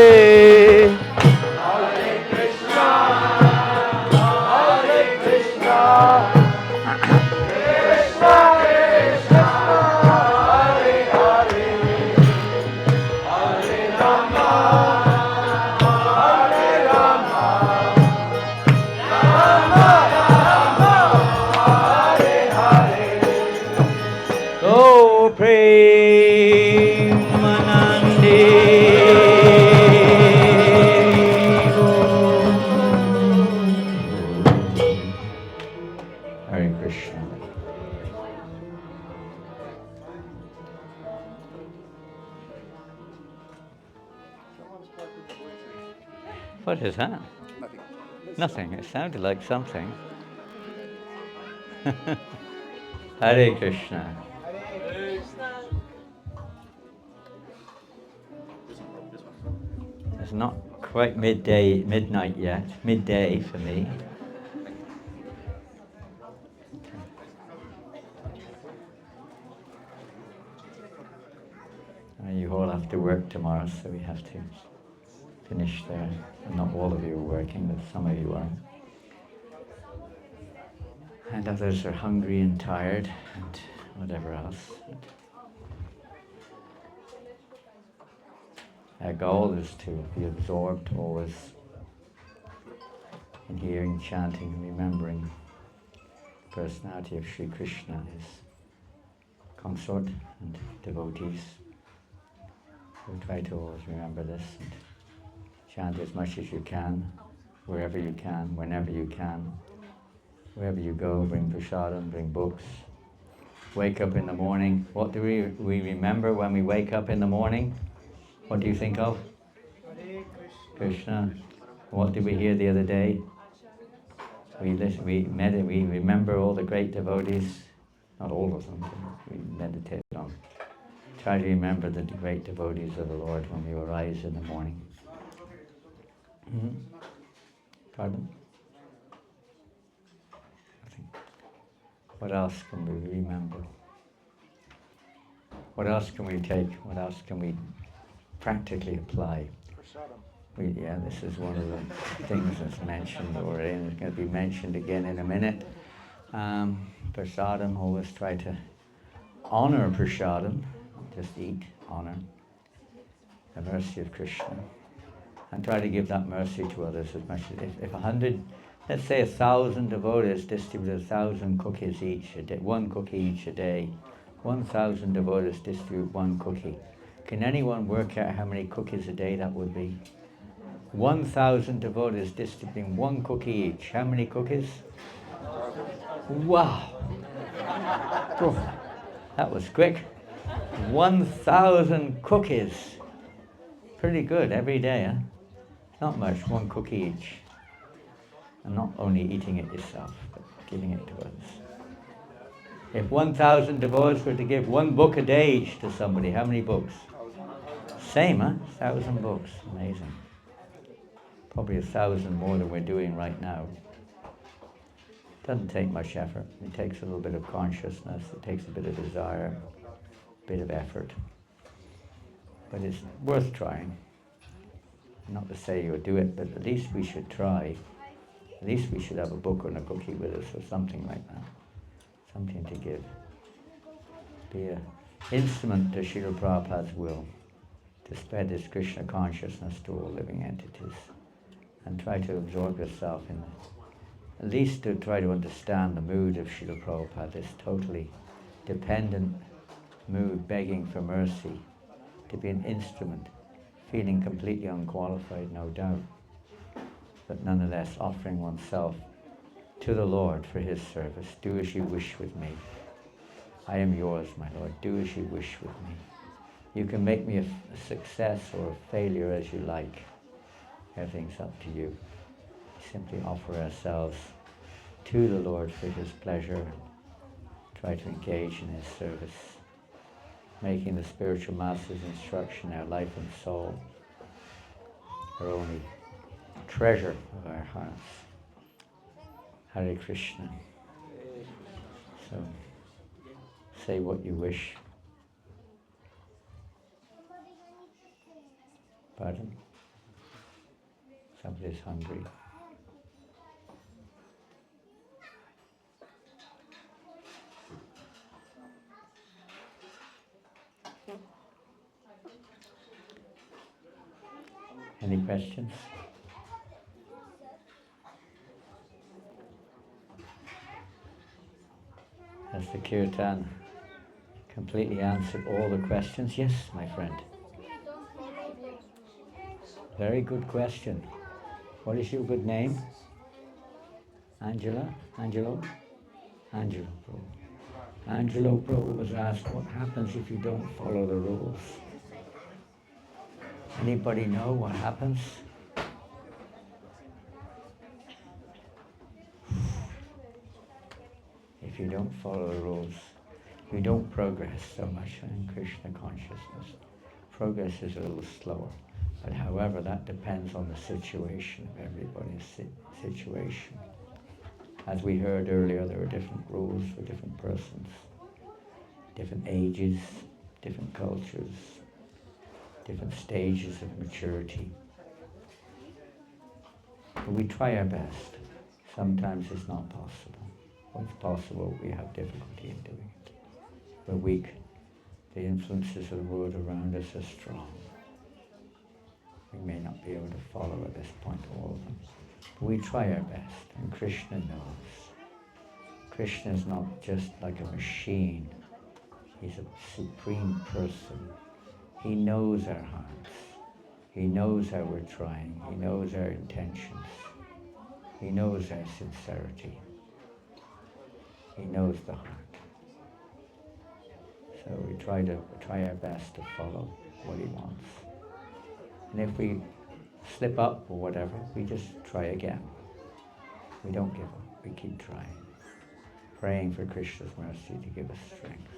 Oh, Premanande What is that? Nothing. Nothing. It sounded like something. Hare Krishna. It's not quite midnight yet. Midday for me. You all have to work tomorrow, so we have to finish there. And not all of you are working, but some of you are. And others are hungry and tired and whatever else. Our goal is to be absorbed always in hearing, chanting, and remembering the personality of Sri Krishna, his consort and devotees. So try to always remember this and chant as much as you can, wherever you can, whenever you can. Wherever you go, bring prasadam, bring books. Wake up in the morning. What do we remember when we wake up in the morning? What do you think of? Hare Krishna. What did we hear the other day? We remember all the great devotees. Not all of them, but we meditate on. Try to remember the great devotees of the Lord when you arise in the morning. Pardon? What else can we remember? What else can we take? What else can we practically apply? This is one of the things that's mentioned already, and it's going to be mentioned again in a minute. Prasadam, always try to honor prasadam, just eat, honor the mercy of Krishna, and try to give that mercy to others as much as if 100. Let's say 1,000 devotees distribute 1,000 cookies each a day, one cookie each a day. 1,000 devotees distribute one cookie. Can anyone work out how many cookies a day that would be? 1,000 devotees distributing one cookie each. How many cookies? Wow! Oh, that was quick. 1,000 cookies. Pretty good every day, huh? Not much, one cookie each. And not only eating it yourself, but giving it to others. If 1,000 devotees were to give one book a day each to somebody, how many books? Same, huh? 1,000 books. Amazing. Probably 1,000 more than we're doing right now. Doesn't take much effort. It takes a little bit of consciousness. It takes a bit of desire, a bit of effort. But it's worth trying. Not to say you'll do it, but at least we should try. At least we should have a book and a cookie with us or something like that. Something to give. Be an instrument to Srila Prabhupada's will, to spread this Krishna consciousness to all living entities. And try to absorb yourself in it. At least to try to understand the mood of Srila Prabhupada, this totally dependent mood, begging for mercy, to be an instrument, feeling completely unqualified, no doubt, but nonetheless offering oneself to the Lord for his service. Do as you wish with me. I am yours, my Lord. Do as you wish with me. You can make me a success or a failure as you like. Everything's up to you. Simply offer ourselves to the Lord for his pleasure. Try to engage in his service, making the spiritual master's instruction our life and soul, our only treasure of our hearts. Hare Krishna. So, say what you wish. Pardon? Somebody's hungry. Any questions? Has the kirtan completely answered all the questions? Yes, my friend. Very good question. What is your good name? Angela? Angelo? Angelo Prabhu. Angelo Prabhu was asked what happens if you don't follow the rules. Anybody know what happens? if you don't follow the rules, you don't progress so much in Krishna consciousness. Progress is a little slower. But however, that depends on the situation of everybody's situation. As we heard earlier, there are different rules for different persons, different ages, different cultures, different stages of maturity. But we try our best. Sometimes it's not possible. When it's possible, we have difficulty in doing it. We're weak. The influences of the world around us are strong. We may not be able to follow at this point all of them. But we try our best, and Krishna knows. Krishna is not just like a machine. He's a supreme person. He knows our hearts. He knows how we're trying. He knows our intentions. He knows our sincerity. He knows the heart. So we try our best to follow what he wants. And if we slip up or whatever, we just try again. We don't give up. We keep trying. Praying for Krishna's mercy to give us strength.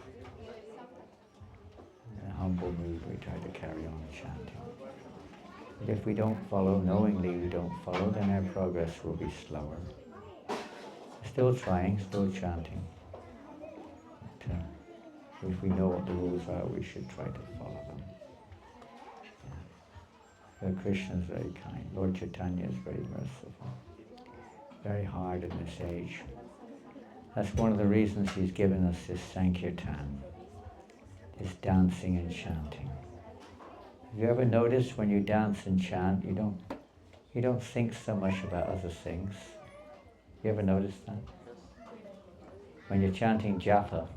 In a humble mood, we try to carry on chanting. But if we don't follow, knowingly we don't follow, then our progress will be slower. Still trying, still chanting. But, if we know what the rules are, we should try to follow them. But Krishna is very kind. Lord Chaitanya is very merciful. Very hard in this age. That's one of the reasons he's given us this Sankirtan, this dancing and chanting. Have you ever noticed when you dance and chant, you don't think so much about other things? You ever noticed that? When you're chanting japa,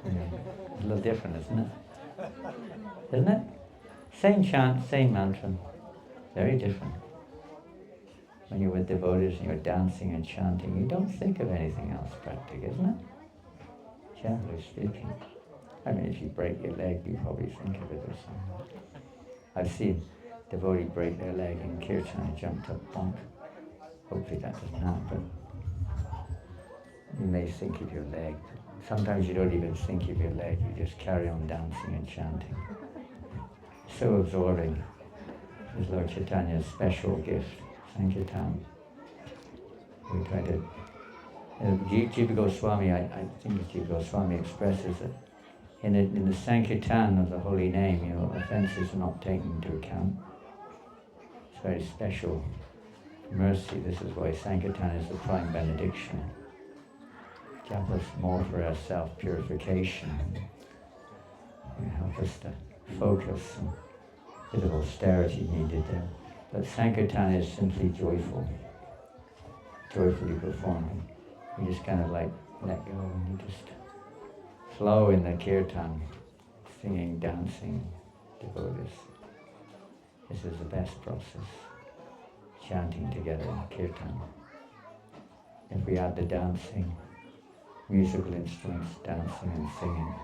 it's a little different, isn't it? Isn't it? Same chant, same mantra, very different. When you're with devotees and you're dancing and chanting, you don't think of anything else practically, isn't it? Generally speaking. I mean, if you break your leg, you probably think of it or something. I've seen devotee break their leg in kirtan and jumped up, bonk. Hopefully that doesn't happen. You may think of your leg. Sometimes you don't even think of your leg, you just carry on dancing and chanting. So absorbing. This is Lord Chaitanya's special gift, Sankirtan. We try to... Jiva Goswami, I think it's Jiva Goswami, expresses that in the Sankirtan of the holy name, offenses are not taken into account. It's very special mercy. This is why Sankirtan is the prime benediction. Japa is more for our self-purification. Help us to focus, and a bit of austerity needed there. But Sankirtan is simply joyful, joyfully performing. You just kind of like let go and you just flow in the kirtan, singing, dancing, devotees. This is the best process, chanting together in kirtan. If we add the dancing, musical instruments, dancing and singing,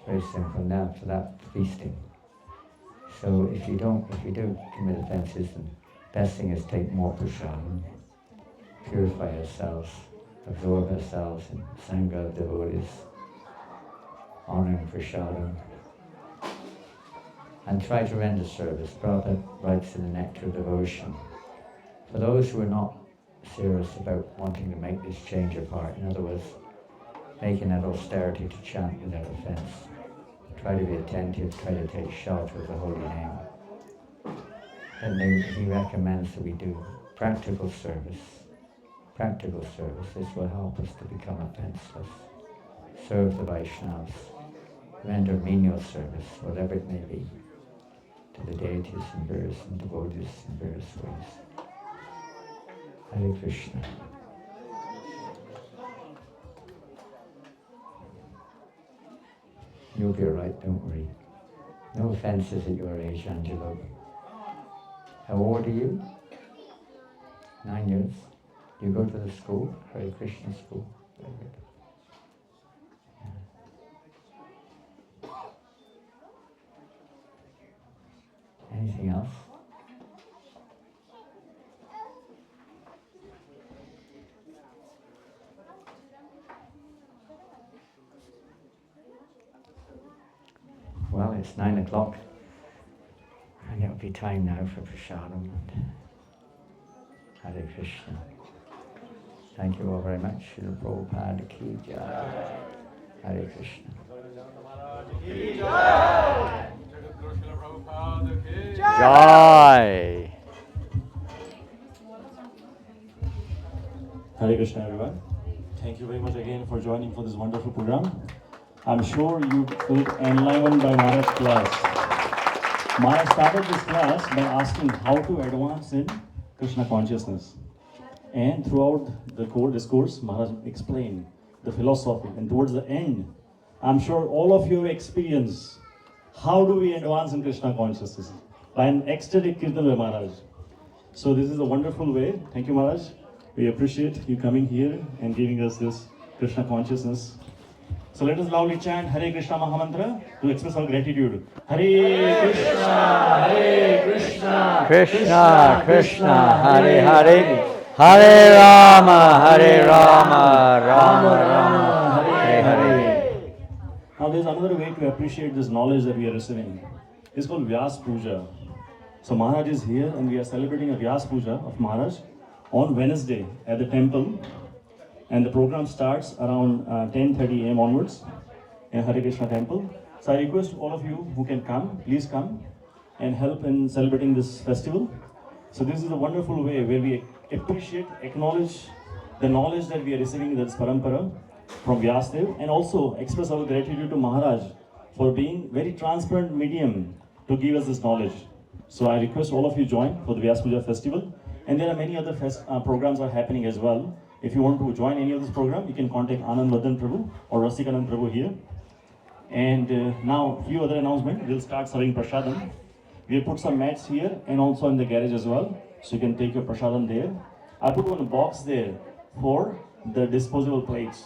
very simple. Now for that, feasting. So if you do commit offenses, the best thing is take more prasadam, purify ourselves, absorb ourselves in sangha of devotees, honoring prasadam, and try to render service. Prabhupada writes in the Nectar of Devotion, for those who are not serious about wanting to make this change of heart, in other words, making that austerity to chant without offense, try to be attentive, try to take shelter of the holy name. And he recommends that we do practical service. Practical service. This will help us to become offenseless. Serve the Vaishnavas. Render menial service, whatever it may be, to the deities and devotees in various ways. Hare Krishna. You'll be alright, don't worry. No offences at your age, Angelo. How old are you? 9 years. You go to the school, Hare Krishna school. Very good. Yeah. Anything else? it's 9 o'clock. And it'll be time now for prasadam. Hare Krishna. Thank you all very much. Srila Prabhupada ki jai. Hare Krishna. Jai. Hare Krishna, everyone. Thank you very much again for joining for this wonderful program. I'm sure you felt enlivened by Maharaj's class. Maharaj started this class by asking how to advance in Krishna consciousness. And throughout the discourse, Maharaj explained the philosophy. And towards the end, I'm sure all of you have experienced how do we advance in Krishna consciousness by an ecstatic kirtan by Maharaj. So this is a wonderful way. Thank you, Maharaj. We appreciate you coming here and giving us this Krishna consciousness. So let us loudly chant Hare Krishna Mahamantra to express our gratitude. Hare Krishna, Hare Krishna, Krishna Krishna, Hare Hare. Hare Rama, Hare Rama, Rama Rama, Hare Hare. Now there is another way to appreciate this knowledge that we are receiving. It's called Vyas Puja. So Maharaj is here and we are celebrating a Vyas Puja of Maharaj on Wednesday at the temple. And the program starts around 10:30 a.m. onwards in Hare Krishna temple. So I request all of you who can come, please come and help in celebrating this festival. So this is a wonderful way where we appreciate, acknowledge the knowledge that we are receiving, that's parampara from Vyasdev, and also express our gratitude to Maharaj for being very transparent medium to give us this knowledge. So I request all of you join for the Vyas Puja festival. And there are many other programs are happening as well. If you want to join any of this program, you can contact Anand Vardhan Prabhu or Rasikanand Prabhu here. And now, a few other announcements. We'll start serving prasadam. We'll put some mats here and also in the garage as well. So you can take your prasadam there. I put one box there for the disposable plates.